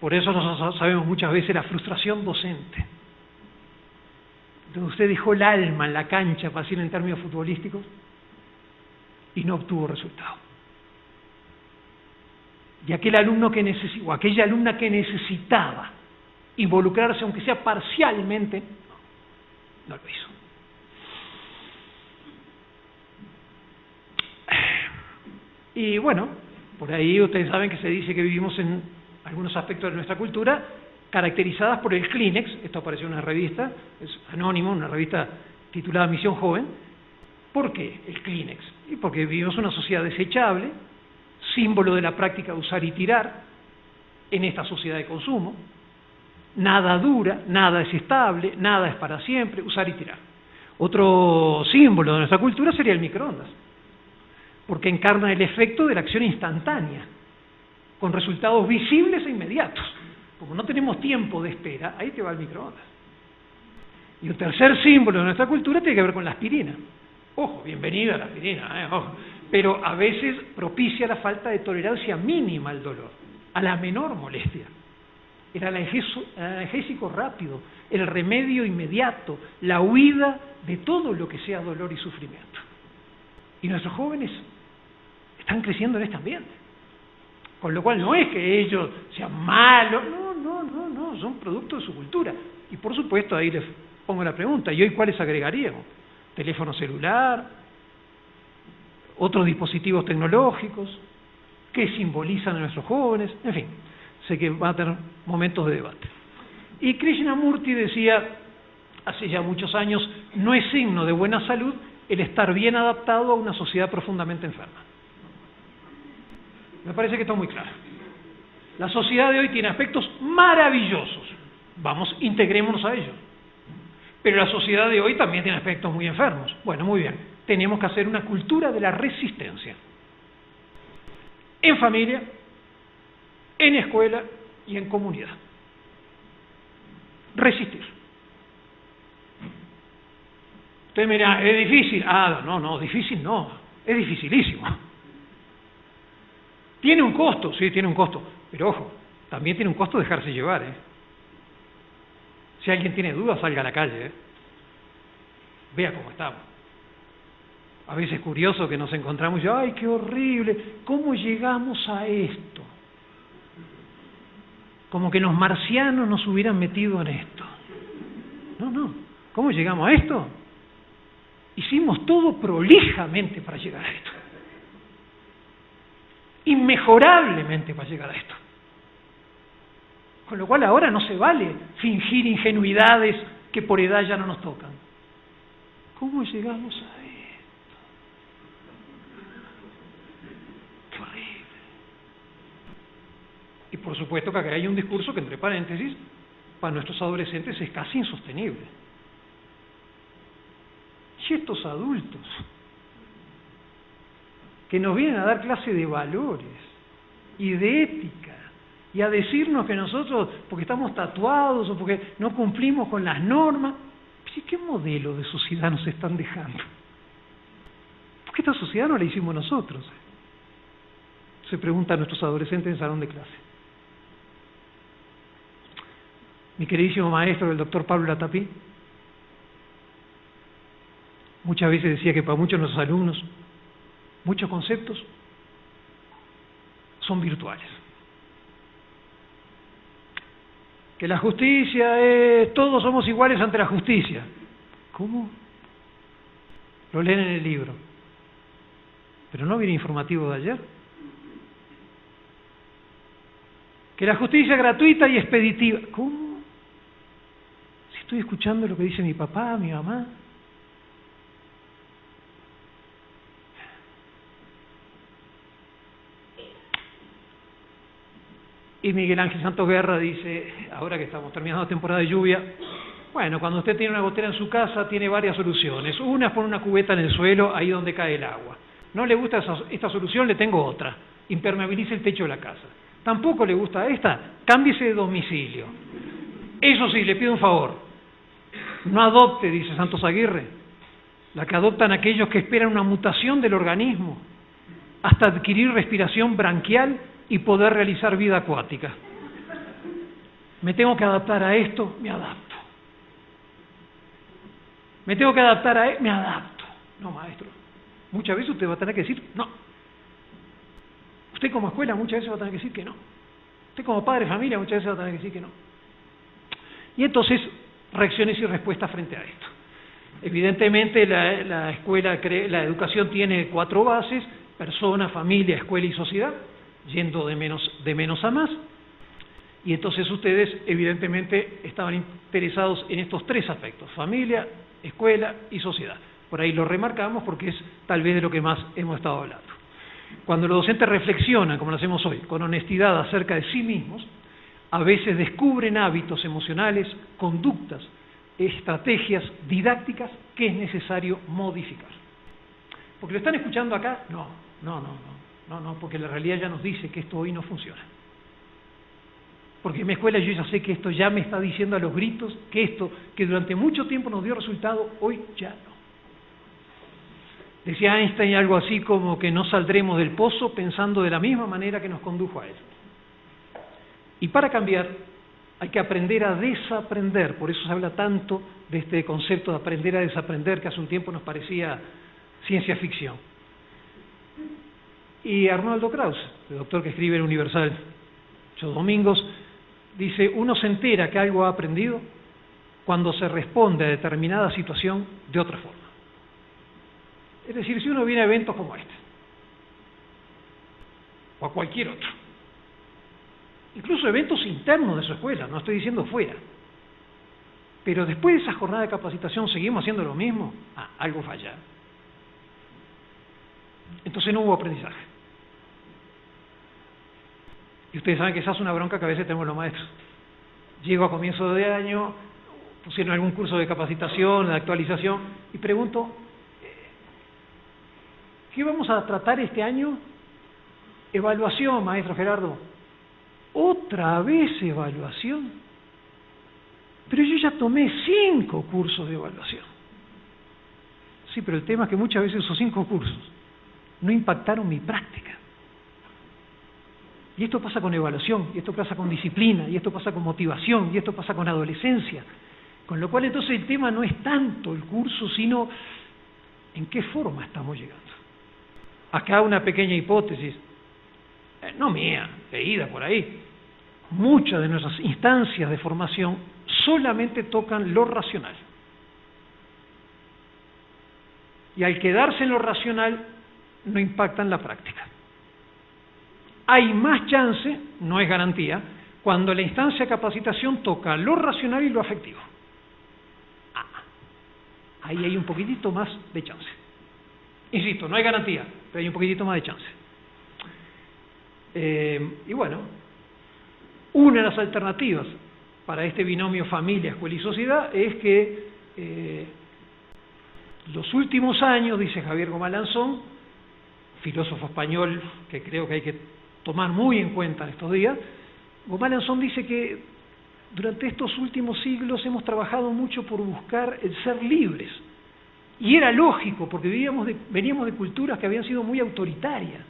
Por eso nosotros sabemos muchas veces la frustración docente. Entonces usted dejó el alma en la cancha, para decir en términos futbolísticos, y no obtuvo resultado. Y aquel alumno que necesitaba, o aquella alumna que necesitaba involucrarse, aunque sea parcialmente, no lo hizo. Y bueno, por ahí ustedes saben que se dice que vivimos en algunos aspectos de nuestra cultura caracterizadas por el Kleenex. Esto apareció en una revista, es anónimo, una revista titulada Misión Joven, ¿Por qué el Kleenex? Y porque vivimos una sociedad desechable, símbolo de la práctica de usar y tirar en esta sociedad de consumo. Nada dura, nada es estable, nada es para siempre, usar y tirar. Otro símbolo de nuestra cultura sería el microondas, porque encarna el efecto de la acción instantánea, con resultados visibles e inmediatos. Como no tenemos tiempo de espera, ahí te va el microondas. Y un tercer símbolo de nuestra cultura tiene que ver con la aspirina. Ojo, bienvenida a la aspirina, ojo. Pero a veces propicia la falta de tolerancia mínima al dolor, a la menor molestia. El analgésico rápido, el remedio inmediato, la huida de todo lo que sea dolor y sufrimiento. Y nuestros jóvenes están creciendo en este ambiente. Con lo cual no es que ellos sean malos, no, son producto de su cultura. Y por supuesto ahí les pongo la pregunta, ¿y hoy cuáles agregaríamos? Teléfono celular, otros dispositivos tecnológicos, ¿qué simbolizan a nuestros jóvenes? En fin, sé que va a tener momentos de debate. Y Krishnamurti decía, hace ya muchos años, no es signo de buena salud el estar bien adaptado a una sociedad profundamente enferma. Me parece que está muy claro. La sociedad de hoy tiene aspectos maravillosos. Vamos, integrémonos a ellos. Pero la sociedad de hoy también tiene aspectos muy enfermos. Bueno, muy bien. Tenemos que hacer una cultura de la resistencia. En familia, en escuela y en comunidad. Resistir. Usted me dirá, ¿es difícil? No, difícil no. Es dificilísimo. ¿Tiene un costo? Sí, tiene un costo. Pero ojo, también tiene un costo dejarse llevar, Si alguien tiene dudas, salga a la calle, Vea cómo estamos. A veces es curioso que nos encontramos y ¡ay, qué horrible! ¿Cómo llegamos a esto? Como que los marcianos nos hubieran metido en esto. No. ¿Cómo llegamos a esto? Hicimos todo prolijamente para llegar a esto. Inmejorablemente para llegar a esto. Con lo cual ahora no se vale fingir ingenuidades que por edad ya no nos tocan. ¿Cómo llegamos a esto? Qué horrible. Y por supuesto que acá hay un discurso que, entre paréntesis, para nuestros adolescentes es casi insostenible. Y estos adultos que nos vienen a dar clase de valores y de ética y a decirnos que nosotros, porque estamos tatuados o porque no cumplimos con las normas, ¿qué modelo de sociedad nos están dejando? Porque esta sociedad no la hicimos nosotros. Se preguntan nuestros adolescentes en salón de clase. Mi queridísimo maestro, el doctor Pablo Latapí, muchas veces decía que para muchos de nuestros alumnos, muchos conceptos son virtuales. Que la justicia es, todos somos iguales ante la justicia. ¿Cómo? Lo leen en el libro. Pero no viene informativo de ayer. Que la justicia es gratuita y expeditiva. ¿Cómo? Si estoy escuchando lo que dice mi papá, mi mamá. Y Miguel Ángel Santos Guerra dice, ahora que estamos terminando la temporada de lluvia, bueno, cuando usted tiene una gotera en su casa, tiene varias soluciones. Una es poner una cubeta en el suelo, ahí donde cae el agua. No le gusta esta solución, le tengo otra. Impermeabilice el techo de la casa. Tampoco le gusta esta, cámbiese de domicilio. Eso sí, le pido un favor. No adopte, dice Santos Aguirre, la que adoptan aquellos que esperan una mutación del organismo hasta adquirir respiración branquial y poder realizar vida acuática. Me tengo que adaptar a esto, me adapto. Me tengo que adaptar a esto, me adapto. No, maestro. Muchas veces usted va a tener que decir no. Usted como escuela muchas veces va a tener que decir que no. Usted como padre de familia muchas veces va a tener que decir que no. Y entonces, reacciones y respuestas frente a esto. Evidentemente la escuela, la educación tiene 4 bases: persona, familia, escuela y sociedad, yendo de menos a más. Y entonces ustedes evidentemente estaban interesados en estos 3 aspectos: familia, escuela y sociedad. Por ahí lo remarcamos porque es tal vez de lo que más hemos estado hablando. Cuando los docentes reflexionan, como lo hacemos hoy, con honestidad acerca de sí mismos, a veces descubren hábitos emocionales, conductas, estrategias didácticas que es necesario modificar. Porque lo están escuchando acá, no, porque la realidad ya nos dice que esto hoy no funciona. Porque en mi escuela yo ya sé que esto ya me está diciendo a los gritos que esto, que durante mucho tiempo nos dio resultado, hoy ya no. Decía Einstein algo así como que no saldremos del pozo pensando de la misma manera que nos condujo a él. Y para cambiar hay que aprender a desaprender, por eso se habla tanto de este concepto de aprender a desaprender que hace un tiempo nos parecía ciencia ficción. Y Arnoldo Krauss, el doctor que escribe en Universal los domingos, dice, uno se entera que algo ha aprendido cuando se responde a determinada situación de otra forma. Es decir, si uno viene a eventos como este, o a cualquier otro, incluso eventos internos de su escuela, no estoy diciendo fuera, pero después de esa jornada de capacitación seguimos haciendo lo mismo, algo falla. Entonces no hubo aprendizaje. Y ustedes saben que esa es una bronca que a veces tenemos los maestros. Llego a comienzo de año, pusieron algún curso de capacitación, de actualización, y pregunto, ¿qué vamos a tratar este año? Evaluación, maestro Gerardo. ¿Otra vez evaluación? Pero yo ya tomé 5 cursos de evaluación. Sí, pero el tema es que muchas veces esos 5 cursos no impactaron mi práctica. Y esto pasa con evaluación, y esto pasa con disciplina, y esto pasa con motivación, y esto pasa con adolescencia. Con lo cual entonces el tema no es tanto el curso, sino en qué forma estamos llegando. Acá una pequeña hipótesis, no mía, leída por ahí. Muchas de nuestras instancias de formación solamente tocan lo racional. Y al quedarse en lo racional, no impactan la práctica. Hay más chance, no es garantía, cuando la instancia de capacitación toca lo racional y lo afectivo. Ahí hay un poquitito más de chance. Insisto, no hay garantía, pero hay un poquitito más de chance. Y bueno, una de las alternativas para este binomio familia, escuela y sociedad es que los últimos años, dice Javier Gómez Lanzón, filósofo español que creo que hay que tomar muy en cuenta en estos días, Gómez Lanzón dice que durante estos últimos siglos hemos trabajado mucho por buscar el ser libres. Y era lógico, porque veníamos de culturas que habían sido muy autoritarias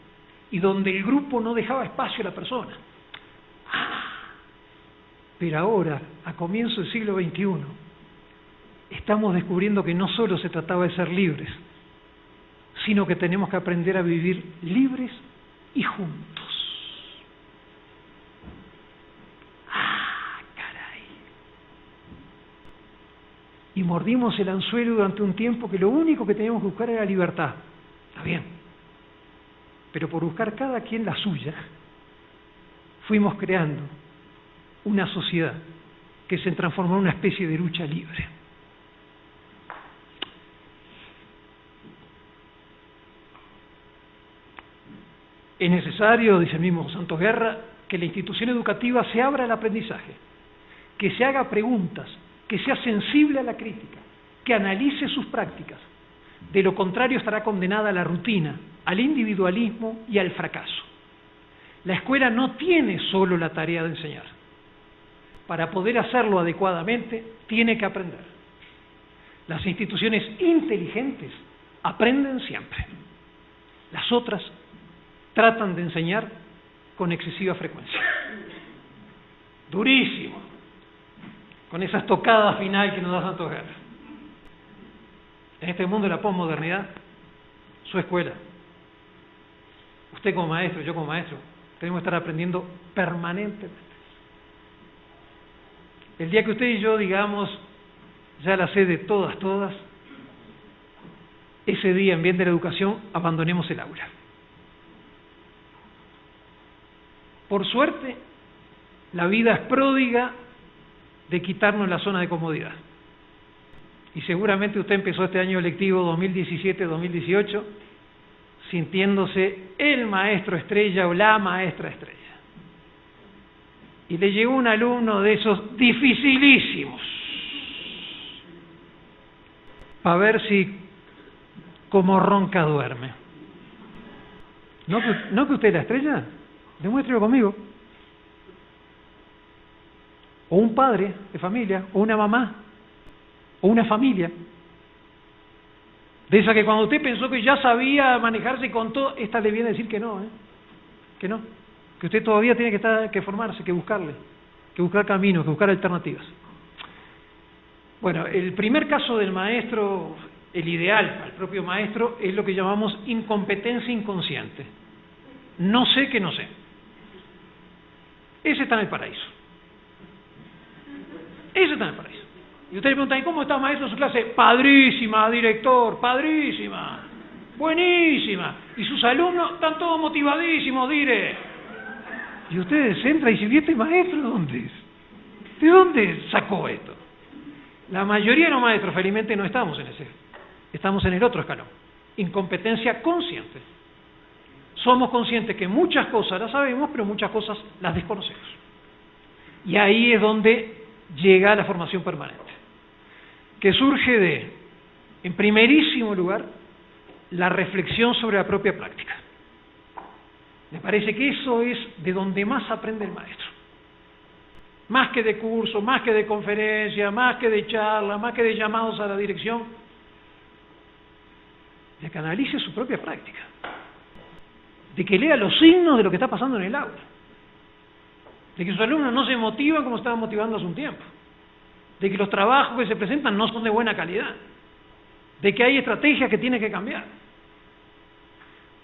y donde el grupo no dejaba espacio a la persona. Pero ahora, a comienzo del siglo XXI, estamos descubriendo que no solo se trataba de ser libres, sino que tenemos que aprender a vivir libres y juntos. Caray. Y mordimos el anzuelo durante un tiempo que lo único que teníamos que buscar era libertad. Está bien. Pero por buscar cada quien la suya, fuimos creando una sociedad que se transformó en una especie de lucha libre. Es necesario, dice el mismo Santos Guerra, que la institución educativa se abra al aprendizaje, que se haga preguntas, que sea sensible a la crítica, que analice sus prácticas. De lo contrario estará condenada a la rutina, al individualismo y al fracaso. La escuela no tiene solo la tarea de enseñar. Para poder hacerlo adecuadamente, tiene que aprender. Las instituciones inteligentes aprenden siempre. Las otras tratan de enseñar con excesiva frecuencia. Durísimo, con esa estocada final que nos da Santos Guerra. En este mundo de la posmodernidad, su escuela, usted como maestro, yo como maestro, tenemos que estar aprendiendo permanentemente. El día que usted y yo digamos, ya la sé de todas, ese día en bien de la educación, abandonemos el aula. Por suerte, la vida es pródiga de quitarnos la zona de comodidad. Y seguramente usted empezó este año lectivo 2017-2018 sintiéndose el maestro estrella o la maestra estrella. Y le llegó un alumno de esos dificilísimos, para ver si como ronca duerme. ¿No que usted es la estrella? Demuéstrelo conmigo. O un padre de familia, o una mamá, o una familia. De esa que cuando usted pensó que ya sabía manejarse con todo, esta le viene a decir que no, que no, que usted todavía tiene que formarse, que buscarle, que buscar caminos, que buscar alternativas. Bueno, el primer caso del maestro, el ideal al propio maestro, es lo que llamamos incompetencia inconsciente. No sé que no sé. Ese está en el paraíso. Ese está en el paraíso. Y usted le pregunta, ¿y cómo está maestro en su clase? Padrísima, director, padrísima, buenísima. Y sus alumnos están todos motivadísimos, dire. Y usted entra y dice, ¿y este maestro dónde es? ¿De dónde sacó esto? La mayoría de los maestros, felizmente, no estamos en ese. Estamos en el otro escalón. Incompetencia consciente. Somos conscientes que muchas cosas las sabemos, pero muchas cosas las desconocemos. Y ahí es donde llega la formación permanente, que surge de, en primerísimo lugar, la reflexión sobre la propia práctica. Me parece que eso es de donde más aprende el maestro. Más que de curso, más que de conferencia, más que de charla, más que de llamados a la dirección, de que analice su propia práctica, de que lea los signos de lo que está pasando en el aula, de que sus alumnos no se motivan como estaban motivando hace un tiempo, de que los trabajos que se presentan no son de buena calidad, de que hay estrategias que tienen que cambiar.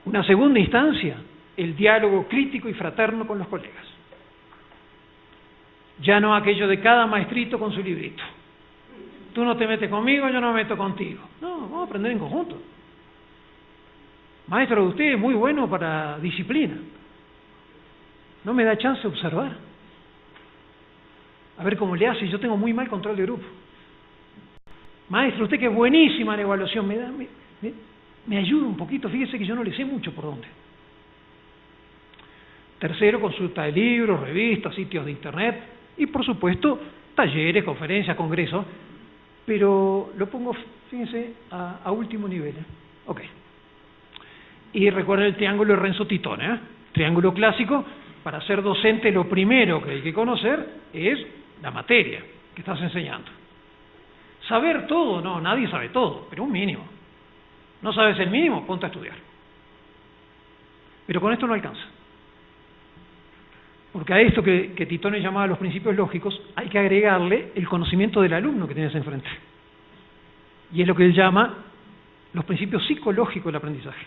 Una segunda instancia, el diálogo crítico y fraterno con los colegas. Ya no aquello de cada maestrito con su librito. Tú no te metes conmigo, yo no me meto contigo. No, vamos a aprender en conjunto. Maestro, usted es muy bueno para disciplina. No me da chance de observar. A ver cómo le hace, yo tengo muy mal control de grupo. Maestro, usted que es buenísima en evaluación, me ayuda un poquito, fíjese que yo no le sé mucho por dónde. Tercero, consulta de libros, revistas, sitios de internet y, por supuesto, talleres, conferencias, congresos, pero lo pongo, fíjense, a último nivel. Ok. Y recuerden el triángulo de Renzo Titone, triángulo clásico. Para ser docente lo primero que hay que conocer es la materia que estás enseñando. Saber todo, no, nadie sabe todo, pero un mínimo. No sabes el mínimo, ponte a estudiar. Pero con esto no alcanza. Porque a esto que Titone llamaba los principios lógicos, hay que agregarle el conocimiento del alumno que tienes enfrente. Y es lo que él llama los principios psicológicos del aprendizaje.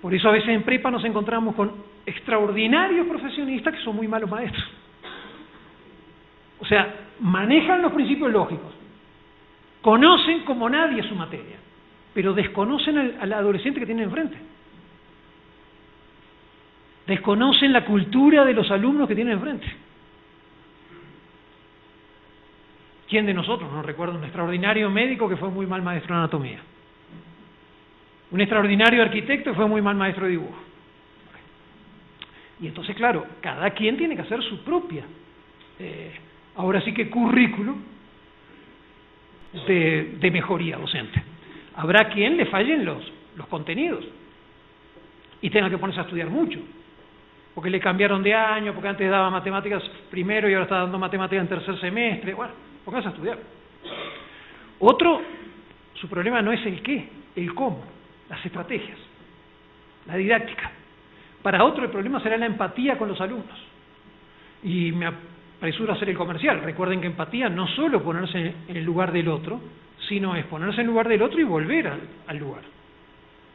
Por eso a veces en prepa nos encontramos con extraordinarios profesionistas que son muy malos maestros. O sea, manejan los principios lógicos, conocen como nadie su materia, pero desconocen al adolescente que tienen enfrente. Desconocen la cultura de los alumnos que tienen enfrente. ¿Quién de nosotros no recuerda un extraordinario médico que fue muy mal maestro de anatomía? Un extraordinario arquitecto que fue muy mal maestro de dibujo. Y entonces, claro, cada quien tiene que hacer su propia, ahora sí que currículo de mejoría docente. Habrá quien le fallen los contenidos y tenga que ponerse a estudiar mucho, porque le cambiaron de año, porque antes daba matemáticas primero y ahora está dando matemáticas en tercer semestre. Bueno, póngase a estudiar. Otro, su problema no es el qué, el cómo, las estrategias, la didáctica. Para otro el problema será la empatía con los alumnos. Y me apresuro a hacer el comercial. Recuerden que empatía no solo ponerse en el lugar del otro, sino es ponerse en el lugar del otro y volver al lugar.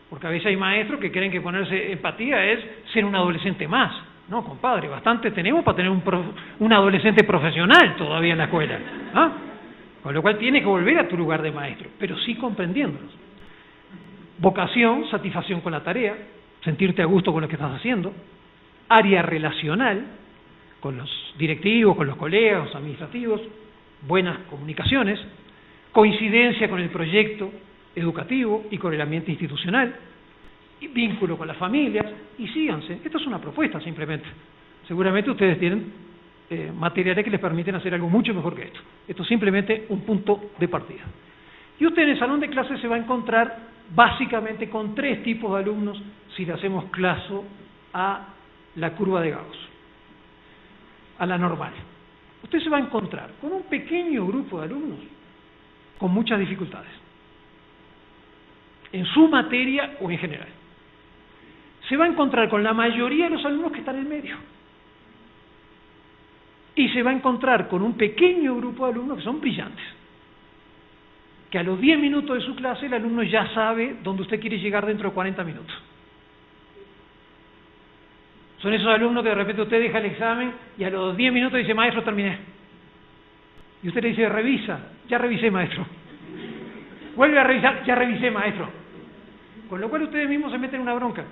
Porque a veces hay maestros que creen que ponerse empatía es ser un adolescente más. No, compadre, bastante tenemos para tener un adolescente profesional todavía en la escuela. ¿Ah? Con lo cual tienes que volver a tu lugar de maestro, pero sí comprendiéndolos. Vocación, satisfacción con la tarea, sentirte a gusto con lo que estás haciendo. Área relacional, con los directivos, con los colegas, los administrativos, buenas comunicaciones. coincidencia con el proyecto educativo y con el ambiente institucional, y vínculo con las familias, y síganse. Esto es una propuesta simplemente. Seguramente ustedes tienen materiales que les permiten hacer algo mucho mejor que esto. Esto es simplemente un punto de partida. Y usted en el salón de clases se va a encontrar básicamente con 3 tipos de alumnos si le hacemos caso a la curva de Gauss, a la normal. Usted se va a encontrar con un pequeño grupo de alumnos con muchas dificultades, en su materia o en general. Se va a encontrar con la mayoría de los alumnos que están en medio. Y se va a encontrar con un pequeño grupo de alumnos que son brillantes, que a los 10 minutos de su clase el alumno ya sabe dónde usted quiere llegar dentro de 40 minutos. Son esos alumnos que de repente usted deja el examen y a los 10 minutos dice, maestro, terminé. Y usted le dice, revisa, ya revisé, maestro. Vuelve a revisar, ya revisé, maestro. Con lo cual ustedes mismos se meten en una bronca.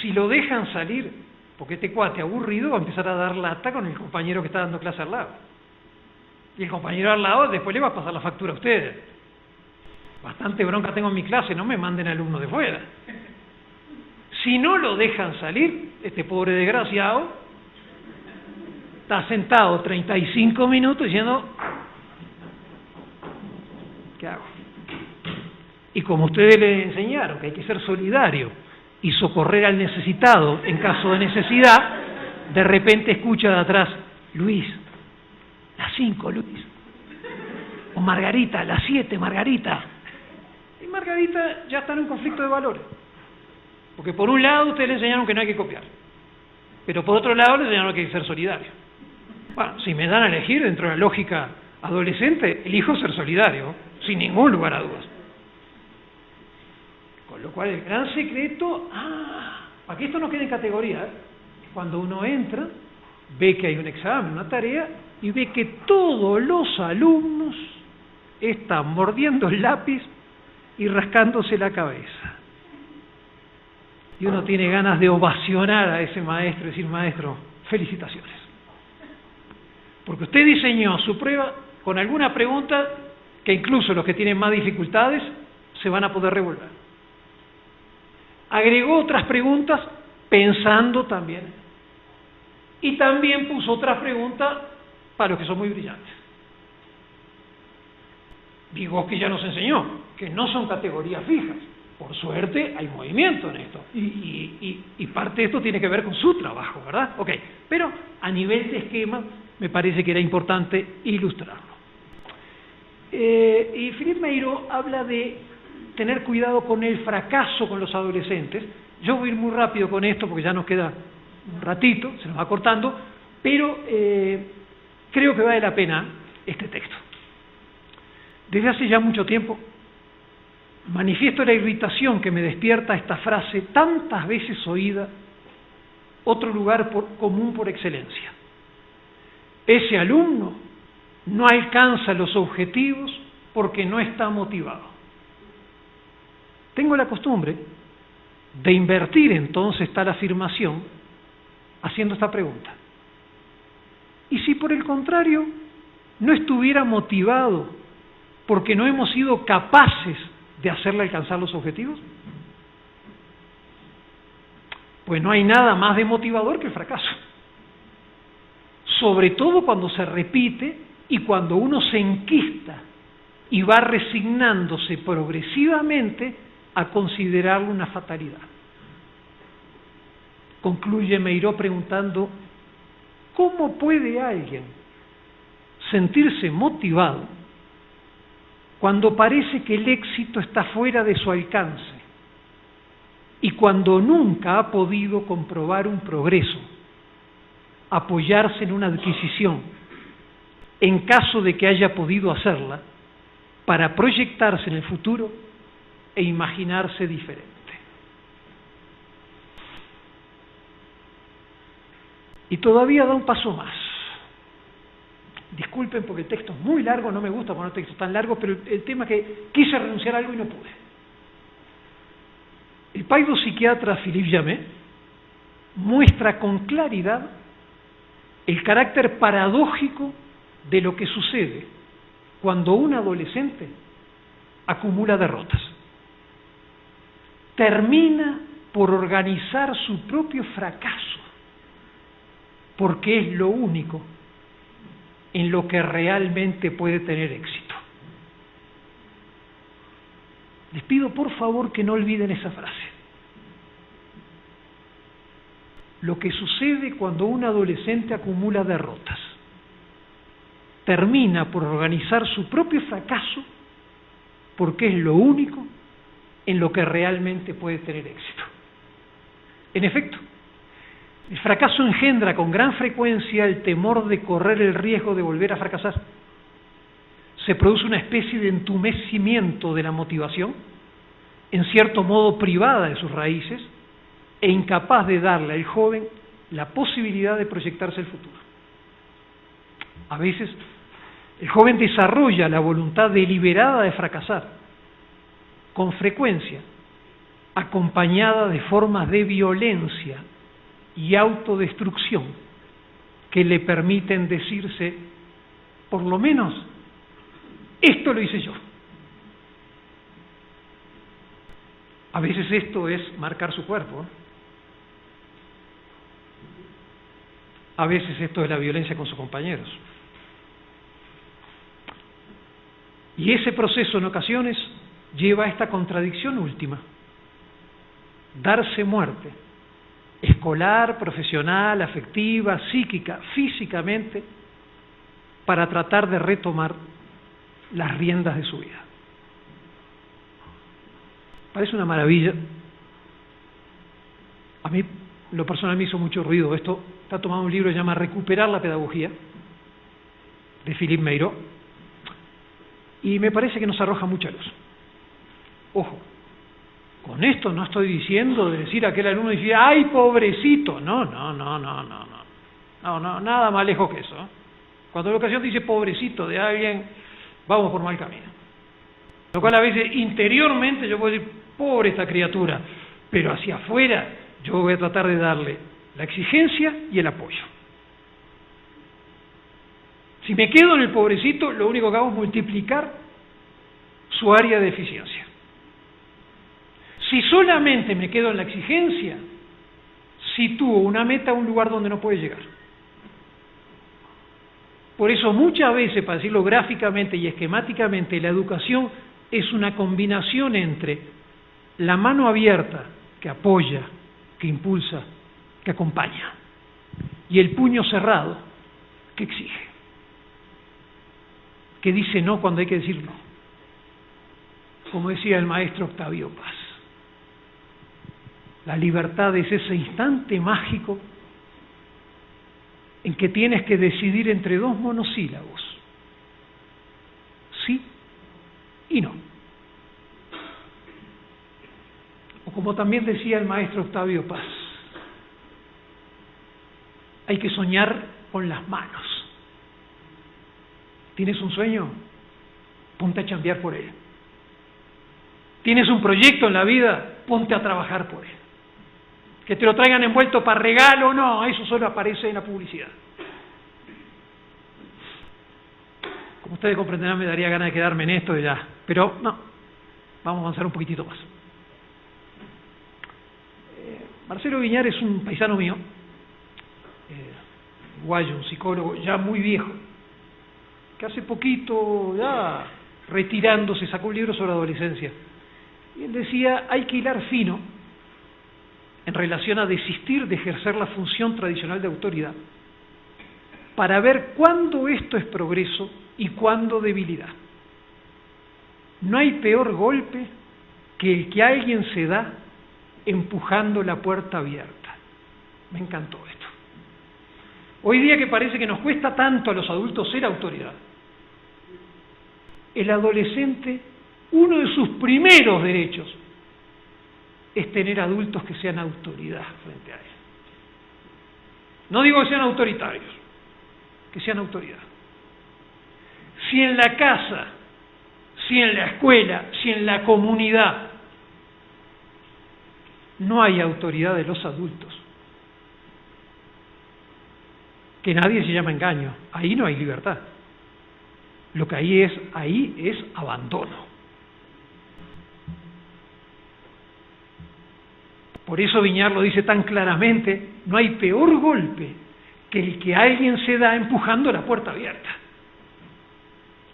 Si lo dejan salir, porque este cuate aburrido va a empezar a dar lata con el compañero que está dando clase al lado. Y el compañero al lado después le va a pasar la factura a ustedes. Bastante bronca tengo en mi clase, no me manden alumnos de fuera. Si no lo dejan salir, este pobre desgraciado está sentado 35 minutos diciendo, ¿qué hago? Y como ustedes le enseñaron que hay que ser solidario y socorrer al necesitado en caso de necesidad, de repente escucha de atrás, Luis, las 5, Luis. O Margarita, las 7, Margarita. Y Margarita ya está en un conflicto de valores. Porque por un lado ustedes le enseñaron que no hay que copiar, pero por otro lado le enseñaron que hay que ser solidario. Bueno, si me dan a elegir dentro de la lógica adolescente, elijo ser solidario, sin ningún lugar a dudas. Con lo cual el gran secreto, para que esto no quede en categoría, cuando uno entra, ve que hay un examen, una tarea, y ve que todos los alumnos están mordiendo el lápiz y rascándose la cabeza. Y uno tiene ganas de ovacionar a ese maestro y decir, maestro, felicitaciones. Porque usted diseñó su prueba con alguna pregunta que incluso los que tienen más dificultades se van a poder revolver. Agregó otras preguntas pensando también. Y también puso otras preguntas para los que son muy brillantes. Digo que ya nos enseñó que no son categorías fijas. Por suerte hay movimiento en esto. Y parte de esto tiene que ver con su trabajo, ¿verdad? Ok, pero a nivel de esquema me parece que era importante ilustrarlo. Y Philippe Meiro habla de tener cuidado con el fracaso con los adolescentes. Yo voy a ir muy rápido con esto porque ya nos queda un ratito, se nos va cortando, pero creo que vale la pena este texto. Desde hace ya mucho tiempo manifiesto la irritación que me despierta esta frase tantas veces oída, otro lugar común por excelencia. Ese alumno no alcanza los objetivos porque no está motivado. Tengo la costumbre de invertir entonces tal afirmación haciendo esta pregunta. ¿Y si por el contrario no estuviera motivado porque no hemos sido capaces de hacerle alcanzar los objetivos? Pues no hay nada más demotivador que el fracaso. Sobre todo cuando se repite y cuando uno se enquista y va resignándose progresivamente a considerarlo una fatalidad. Concluye Meiro preguntando, ¿cómo puede alguien sentirse motivado cuando parece que el éxito está fuera de su alcance y cuando nunca ha podido comprobar un progreso, apoyarse en una adquisición, en caso de que haya podido hacerla, para proyectarse en el futuro e imaginarse diferente? Y todavía da un paso más. Disculpen porque el texto es muy largo, no me gusta poner textos tan largos, pero el tema es que quise renunciar a algo y no pude. El psiquiatra Philippe Jamet muestra con claridad el carácter paradójico de lo que sucede cuando un adolescente acumula derrotas. Termina por organizar su propio fracaso, porque es lo único en lo que realmente puede tener éxito. Les pido por favor que no olviden esa frase. Lo que sucede cuando un adolescente acumula derrotas, termina por organizar su propio fracaso porque es lo único en lo que realmente puede tener éxito. En efecto, el fracaso engendra con gran frecuencia el temor de correr el riesgo de volver a fracasar. Se produce una especie de entumecimiento de la motivación, en cierto modo privada de sus raíces, e incapaz de darle al joven la posibilidad de proyectarse el futuro. A veces, el joven desarrolla la voluntad deliberada de fracasar, con frecuencia acompañada de formas de violencia y autodestrucción que le permiten decirse, por lo menos, esto lo hice yo. A veces esto es marcar su cuerpo, a veces esto es la violencia con sus compañeros. Y ese proceso en ocasiones lleva a esta contradicción última: darse muerte, escolar, profesional, afectiva, psíquica, físicamente, para tratar de retomar las riendas de su vida. Parece una maravilla. A mí, lo personal, me hizo mucho ruido esto. Está tomado un libro que se llama Recuperar la pedagogía, de Philippe Meiró, y me parece que nos arroja mucha luz. Ojo, con esto no estoy diciendo de decir a aquel alumno y decir, ¡ay, pobrecito! No, nada más lejos que eso. Cuando la ocasión dice pobrecito de alguien, vamos por mal camino. Lo cual a veces interiormente yo puedo decir, pobre esta criatura, pero hacia afuera yo voy a tratar de darle la exigencia y el apoyo. Si me quedo en el pobrecito, lo único que hago es multiplicar su área de eficiencia. Si solamente me quedo en la exigencia, sitúo una meta a un lugar donde no puede llegar. Por eso muchas veces, para decirlo gráficamente y esquemáticamente, la educación es una combinación entre la mano abierta, que apoya, que impulsa, que acompaña, y el puño cerrado, que exige, que dice no cuando hay que decir no. Como decía el maestro Octavio Paz, la libertad es ese instante mágico en que tienes que decidir entre dos monosílabos, sí y no. O como también decía el maestro Octavio Paz, hay que soñar con las manos. ¿Tienes un sueño? Ponte a chambear por él. ¿Tienes un proyecto en la vida? Ponte a trabajar por él. Que te lo traigan envuelto para regalo, no, eso solo aparece en la publicidad. Como ustedes comprenderán, me daría ganas de quedarme en esto y ya, pero no, vamos a avanzar un poquitito más. Marcelo Viñar es un paisano mío, uruguayo, un psicólogo ya muy viejo, que hace poquito, ya retirándose, sacó un libro sobre adolescencia. Y él decía, hay que hilar fino en relación a desistir de ejercer la función tradicional de autoridad, para ver cuándo esto es progreso y cuándo debilidad. No hay peor golpe que el que alguien se da empujando la puerta abierta. Me encantó esto. Hoy día que parece que nos cuesta tanto a los adultos ser autoridad, el adolescente, uno de sus primeros derechos es tener adultos que sean autoridad frente a él. No digo que sean autoritarios, que sean autoridad. Si en la casa, si en la escuela, si en la comunidad no hay autoridad de los adultos, que nadie se llama engaño, ahí no hay libertad. Lo que ahí es abandono. Por eso Viñar lo dice tan claramente, no hay peor golpe que el que alguien se da empujando la puerta abierta.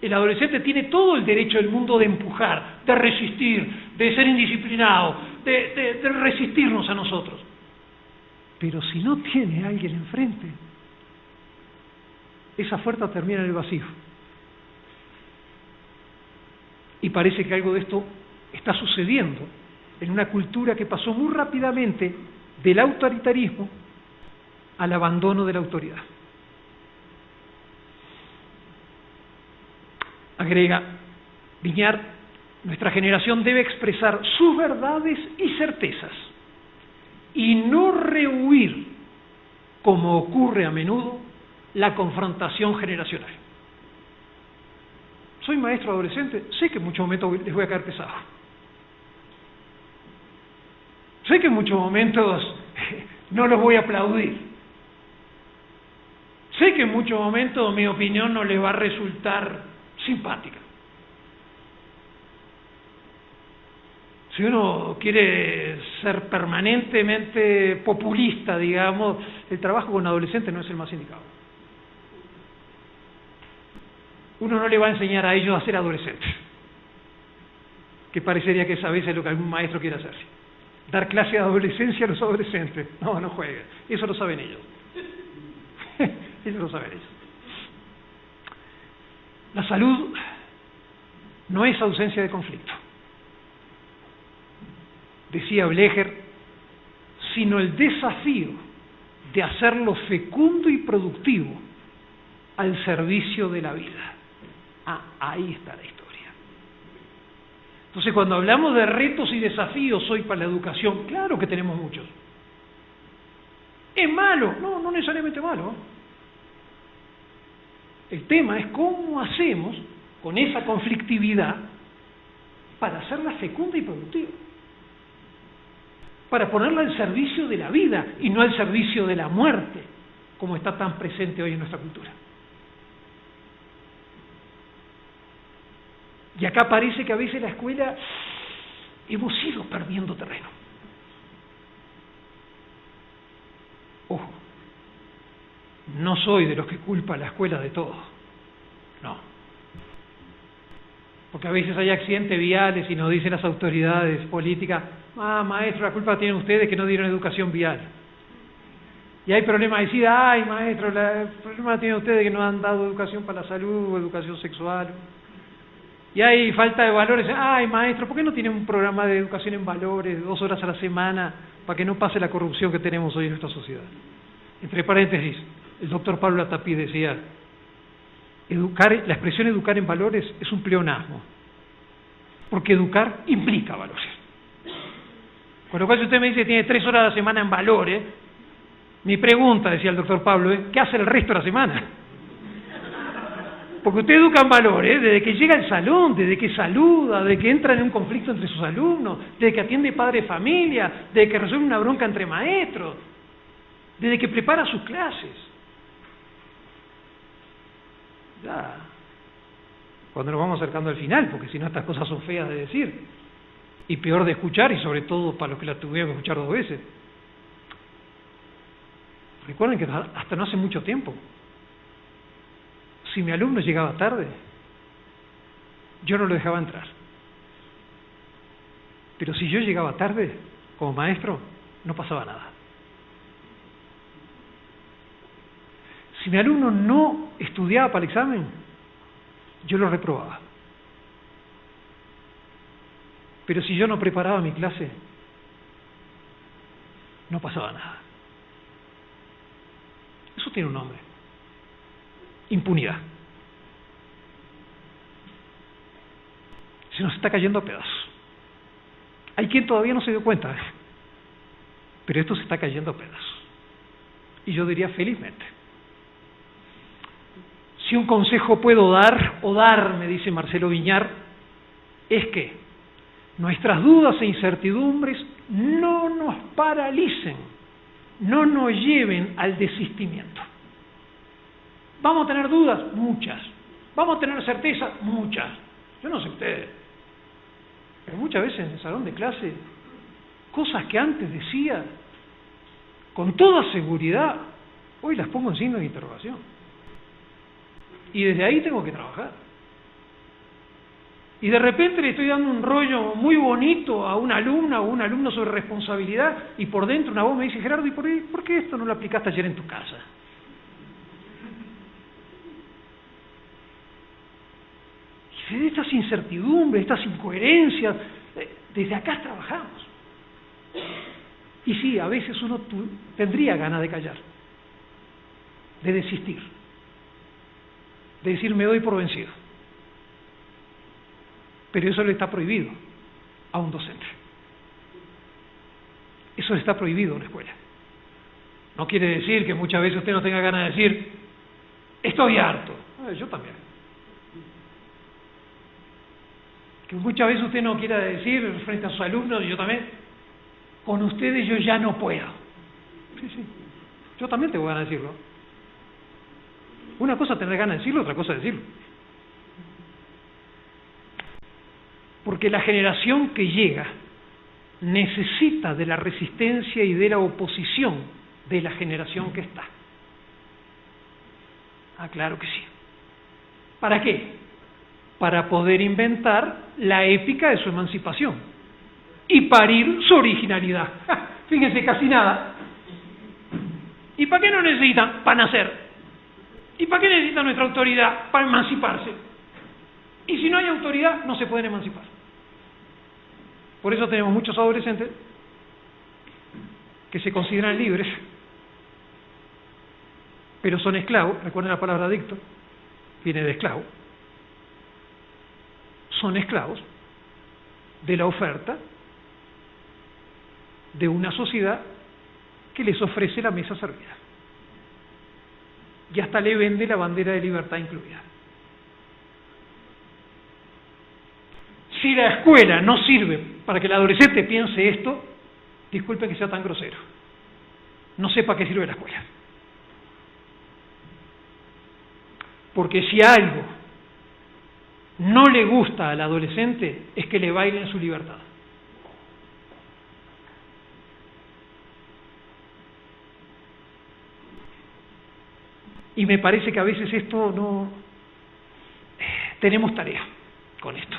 El adolescente tiene todo el derecho del mundo de empujar, de resistir, de ser indisciplinado, de resistirnos a nosotros. Pero si no tiene a alguien enfrente, esa puerta termina en el vacío. Y parece que algo de esto está sucediendo en una cultura que pasó muy rápidamente del autoritarismo al abandono de la autoridad. Agrega Viñar, nuestra generación debe expresar sus verdades y certezas y no rehuir, como ocurre a menudo, la confrontación generacional. Soy maestro adolescente, sé que en muchos momentos les voy a caer pesado. Sé que en muchos momentos no los voy a aplaudir. Sé que en muchos momentos mi opinión no les va a resultar simpática. Si uno quiere ser permanentemente populista, digamos, el trabajo con adolescentes no es el más indicado. Uno no le va a enseñar a ellos a ser adolescentes, que parecería que esa vez es lo que algún maestro quiere hacer. Dar clase de adolescencia a los adolescentes. No, no jueguen. Eso lo saben ellos. Eso lo saben ellos. La salud no es ausencia de conflicto, decía Blecher, sino el desafío de hacerlo fecundo y productivo al servicio de la vida. Ahí está la historia. Entonces, cuando hablamos de retos y desafíos hoy para la educación, claro que tenemos muchos. ¿Es malo? No, no necesariamente malo. El tema es cómo hacemos con esa conflictividad para hacerla fecunda y productiva. Para ponerla al servicio de la vida y no al servicio de la muerte, como está tan presente hoy en nuestra cultura. Y acá parece que a veces la escuela hemos ido perdiendo terreno. Ojo, no soy de los que culpa a la escuela de todo, no. Porque a veces hay accidentes viales y nos dicen las autoridades políticas, maestro, la culpa tienen ustedes que no dieron educación vial. Y hay problemas de decir, maestro, el problema tienen ustedes que no han dado educación para la salud o educación sexual. Y hay falta de valores, maestro, ¿por qué no tienen un programa de educación en valores, 2 horas a la semana, para que no pase la corrupción que tenemos hoy en nuestra sociedad? Entre paréntesis, el doctor Pablo Latapí decía, la expresión educar en valores es un pleonasmo, porque educar implica valores. Con lo cual, si usted me dice que tiene 3 horas a la semana en valores, mi pregunta, decía el doctor Pablo, es ¿qué hace el resto de la semana? Porque usted educa en valores desde que llega al salón, desde que saluda, desde que entra en un conflicto entre sus alumnos, desde que atiende padre de familia, desde que resuelve una bronca entre maestros, desde que prepara sus clases. Ya, cuando nos vamos acercando al final, porque si no estas cosas son feas de decir, y peor de escuchar, y sobre todo para los que la tuvieron que escuchar 2 veces. Recuerden que hasta no hace mucho tiempo, si mi alumno llegaba tarde, yo no lo dejaba entrar. Pero si yo llegaba tarde, como maestro, no pasaba nada. Si mi alumno no estudiaba para el examen, yo lo reprobaba. Pero si yo no preparaba mi clase, no pasaba nada. Eso tiene un nombre: impunidad. Se nos está cayendo a pedazos. Hay quien todavía no se dio cuenta, pero esto se está cayendo a pedazos. Y yo diría felizmente. Si un consejo puedo dar, me dice Marcelo Viñar, es que nuestras dudas e incertidumbres no nos paralicen, no nos lleven al desistimiento. ¿Vamos a tener dudas? Muchas. ¿Vamos a tener certeza? Muchas. Yo no sé ustedes, pero muchas veces en el salón de clase cosas que antes decía con toda seguridad, hoy las pongo en signo de interrogación. Y desde ahí tengo que trabajar. Y de repente le estoy dando un rollo muy bonito a una alumna o un alumno sobre responsabilidad, y por dentro una voz me dice: Gerardo, ¿y por qué esto no lo aplicaste ayer en tu casa? Y de estas incertidumbres, estas incoherencias, desde acá trabajamos. Y sí, a veces uno tendría ganas de callar, de desistir, de decir: me doy por vencido. Pero eso le está prohibido a un docente. Eso le está prohibido a una escuela. No quiere decir que muchas veces usted no tenga ganas de decir: estoy harto. Yo también. Que muchas veces usted no quiera decir frente a sus alumnos: yo también, con ustedes yo ya no puedo. Sí, sí. Yo también tengo ganas de decirlo. Una cosa es tener ganas de decirlo, otra cosa es decirlo. Porque la generación que llega necesita de la resistencia y de la oposición de la generación que está. Ah, claro que sí. ¿Para qué? Para poder inventar la épica de su emancipación y parir su originalidad. Fíjense, casi nada. ¿Y para qué no necesitan? Para nacer. ¿Y para qué necesitan nuestra autoridad? Para emanciparse. Y si no hay autoridad, no se pueden emancipar. Por eso tenemos muchos adolescentes que se consideran libres, pero son esclavos. Recuerden la palabra adicto, viene de esclavo. Son esclavos de la oferta de una sociedad que les ofrece la mesa servida. Y hasta le vende la bandera de libertad incluida. Si la escuela no sirve para que el adolescente piense esto, disculpe que sea tan grosero, no sé para qué sirve la escuela. Porque si algo no le gusta al adolescente es que le bailen su libertad. Y me parece que a veces esto no... tenemos tarea con esto.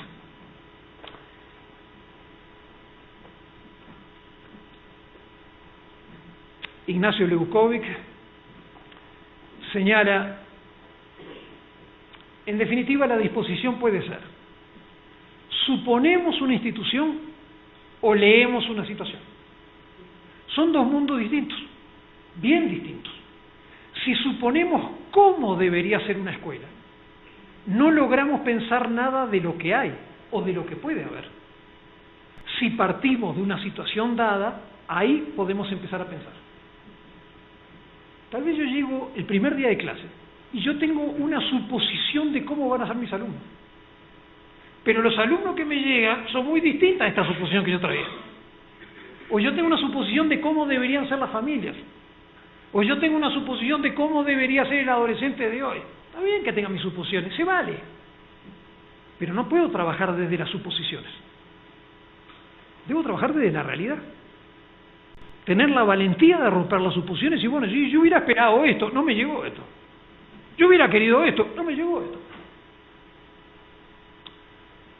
Ignacio Leukovic señala: en definitiva, la disposición puede ser: suponemos una institución o leemos una situación. Son dos mundos distintos, bien distintos. Si suponemos cómo debería ser una escuela, no logramos pensar nada de lo que hay o de lo que puede haber. Si partimos de una situación dada, ahí podemos empezar a pensar. Tal vez yo llego el primer día de clase y yo tengo una suposición de cómo van a ser mis alumnos. Pero los alumnos que me llegan son muy distintas a esta suposición que yo traía. O yo tengo una suposición de cómo deberían ser las familias. O yo tengo una suposición de cómo debería ser el adolescente de hoy. Está bien que tenga mis suposiciones, se vale. Pero no puedo trabajar desde las suposiciones. Debo trabajar desde la realidad. Tener la valentía de romper las suposiciones y bueno, si yo hubiera esperado esto, no me llegó esto. Yo hubiera querido esto, no me llegó esto.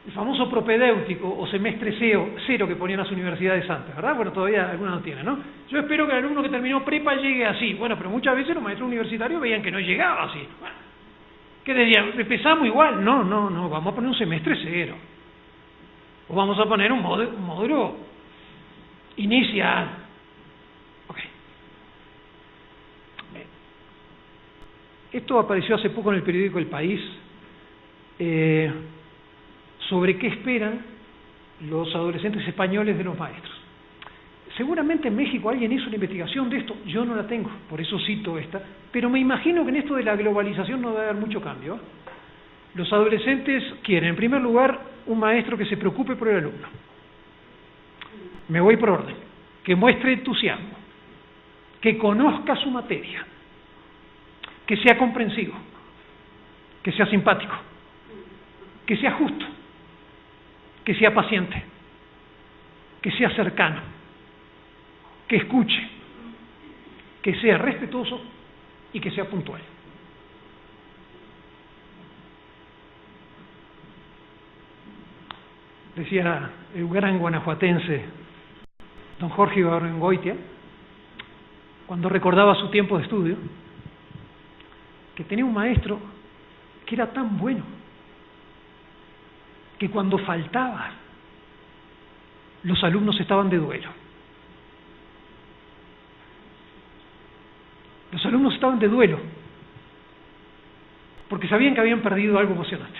El famoso propedéutico o semestre cero que ponían las universidades antes, ¿verdad? Bueno, todavía algunas no tienen, ¿no? Yo espero que el alumno que terminó prepa llegue así. Bueno, pero muchas veces los maestros universitarios veían que no llegaba así. Bueno, ¿qué decían? ¿Empezamos igual? No, vamos a poner un semestre cero. O vamos a poner un módulo inicial. Ok. Esto apareció hace poco en el periódico El País, sobre qué esperan los adolescentes españoles de los maestros. Seguramente en México alguien hizo una investigación de esto, yo no la tengo, por eso cito esta, pero me imagino que en esto de la globalización no va a haber mucho cambio. Los adolescentes quieren, en primer lugar, un maestro que se preocupe por el alumno. Me voy por orden. Que muestre entusiasmo, que conozca su materia, que sea comprensivo, que sea simpático, que sea justo, que sea paciente, que sea cercano, que escuche, que sea respetuoso y que sea puntual. Decía el gran guanajuatense don Jorge Ibargüengoitia, cuando recordaba su tiempo de estudio, que tenía un maestro que era tan bueno que cuando faltaba los alumnos estaban de duelo. Los alumnos estaban de duelo porque sabían que habían perdido algo emocionante.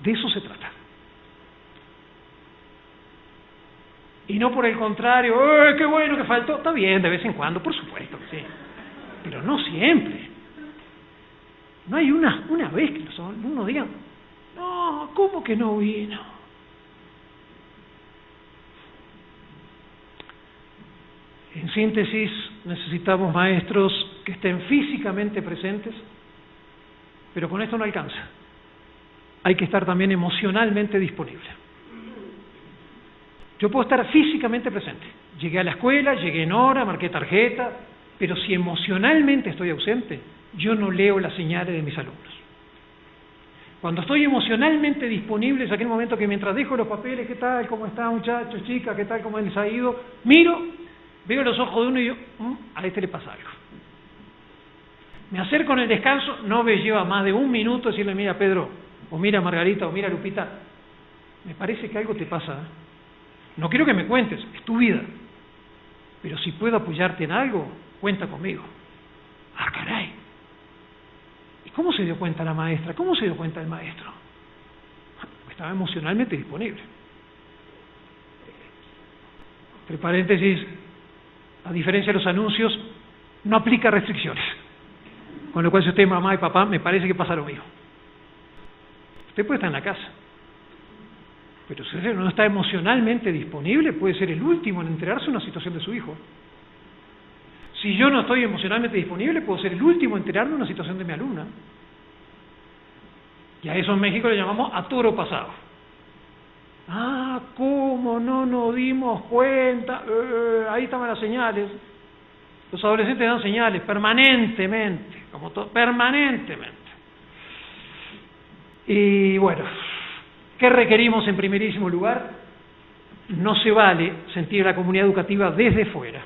De eso se trata. Y no por el contrario, qué bueno que faltó. Está bien, de vez en cuando, por supuesto que sí. Pero no siempre. No hay una vez que los alumnos digan, no, ¿cómo que no vino? En síntesis, necesitamos maestros que estén físicamente presentes, pero con esto no alcanza. Hay que estar también emocionalmente disponible. Yo puedo estar físicamente presente. Llegué a la escuela, llegué en hora, marqué tarjeta, pero si emocionalmente estoy ausente, yo no leo las señales de mis alumnos. Cuando estoy emocionalmente disponible es aquel momento que mientras dejo los papeles, ¿qué tal? ¿Cómo está, muchachos, chicas? ¿Qué tal? ¿Cómo les ha ido? Miro, veo los ojos de uno y digo, a este le pasa algo. Me acerco en el descanso, no me lleva más de un minuto decirle, mira Pedro, o mira Margarita, o mira Lupita, me parece que algo te pasa, ¿eh? No quiero que me cuentes, es tu vida, pero si puedo apoyarte en algo, cuenta conmigo. ¡Ah, caray! ¿Y cómo se dio cuenta la maestra? ¿Cómo se dio cuenta el maestro? Estaba emocionalmente disponible. Entre paréntesis, a diferencia de los anuncios, no aplica restricciones. Con lo cual, si usted es mamá y papá, me parece que pasa lo mismo. Usted puede estar en la casa, pero si usted no está emocionalmente disponible, puede ser el último en enterarse de una situación de su hijo. Si yo no estoy emocionalmente disponible, puedo ser el último en enterarme de una situación de mi alumna. Y a eso en México le llamamos a toro pasado. Ah, ¿cómo no nos dimos cuenta? Ahí estaban las señales. Los adolescentes dan señales permanentemente, como todo, permanentemente. Y bueno, ¿qué requerimos en primerísimo lugar? No se vale sentir la comunidad educativa desde fuera.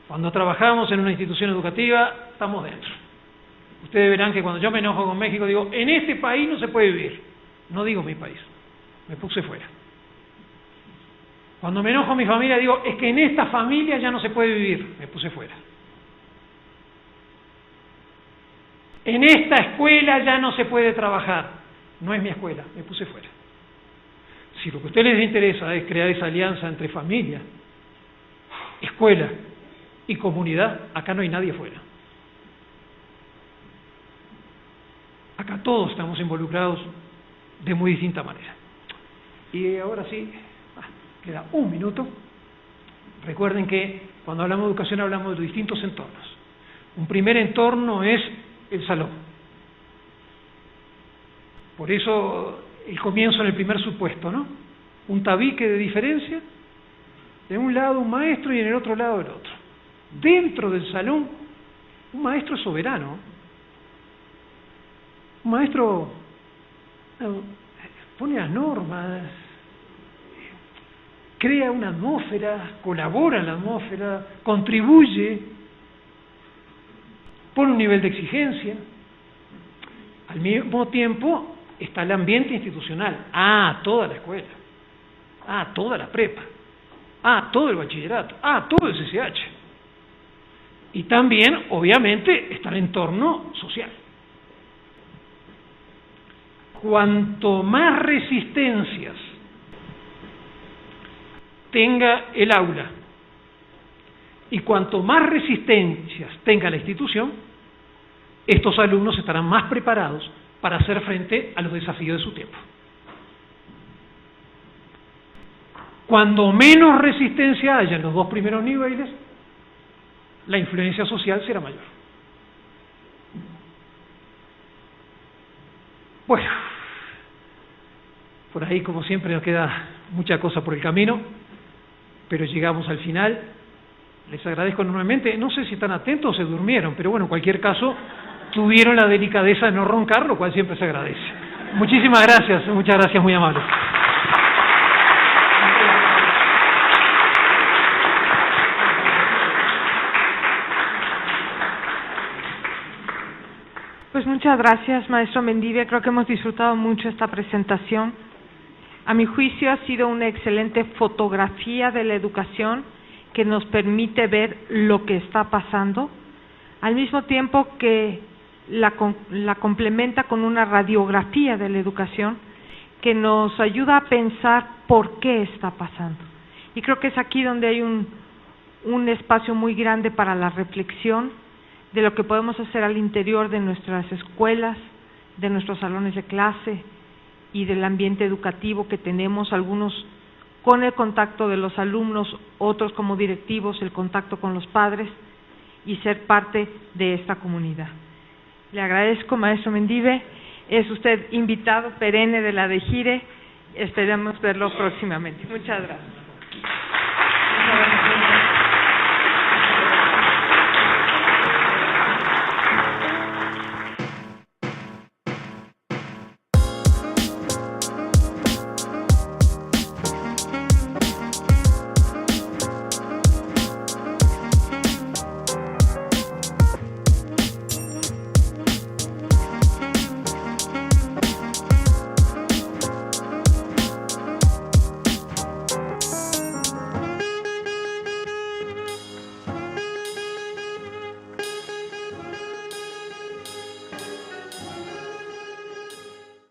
Cuando trabajamos en una institución educativa, estamos dentro. Ustedes verán que cuando yo me enojo con México, digo, en este país no se puede vivir. No digo mi país, me puse fuera. Cuando me enojo con mi familia, digo, es que en esta familia ya no se puede vivir, me puse fuera. En esta escuela ya no se puede trabajar, no es mi escuela, me puse fuera. Si lo que a ustedes les interesa es crear esa alianza entre familia, escuela y comunidad, acá no hay nadie fuera. Acá todos estamos involucrados de muy distinta manera. Y ahora sí, queda un minuto. Recuerden que cuando hablamos de educación hablamos de distintos entornos. Un primer entorno es el salón. Por eso el comienzo en el primer supuesto, ¿no? Un tabique de diferencia, de un lado un maestro y en el otro lado el otro. Dentro del salón, un maestro soberano. Un maestro pone las normas, crea una atmósfera, colabora en la atmósfera, contribuye, pone un nivel de exigencia. Al mismo tiempo está el ambiente institucional. Toda la escuela. Toda la prepa. Todo el bachillerato. Todo el CCH. Y también, obviamente, está el entorno social. Cuanto más resistencias tenga el aula y cuanto más resistencias tenga la institución, estos alumnos estarán más preparados para hacer frente a los desafíos de su tiempo. Cuando menos resistencia haya en los dos primeros niveles, la influencia social será mayor. Bueno, por ahí como siempre nos queda mucha cosa por el camino. pero llegamos al final. Les agradezco enormemente. No sé si están atentos o se durmieron, pero bueno, en cualquier caso, tuvieron la delicadeza de no roncar, lo cual siempre se agradece. Muchísimas gracias, muchas gracias, muy amables. Pues muchas gracias, maestro Mendivia. Creo que hemos disfrutado mucho esta presentación. A mi juicio ha sido una excelente fotografía de la educación que nos permite ver lo que está pasando, al mismo tiempo que la complementa con una radiografía de la educación que nos ayuda a pensar por qué está pasando. Y creo que es aquí donde hay un espacio muy grande para la reflexión de lo que podemos hacer al interior de nuestras escuelas, de nuestros salones de clase y del ambiente educativo que tenemos, algunos con el contacto de los alumnos, otros como directivos, el contacto con los padres y ser parte de esta comunidad. Le agradezco, maestro Mendivia, es usted invitado perenne de la DEGIRE, esperamos verlo próximamente. Muchas gracias.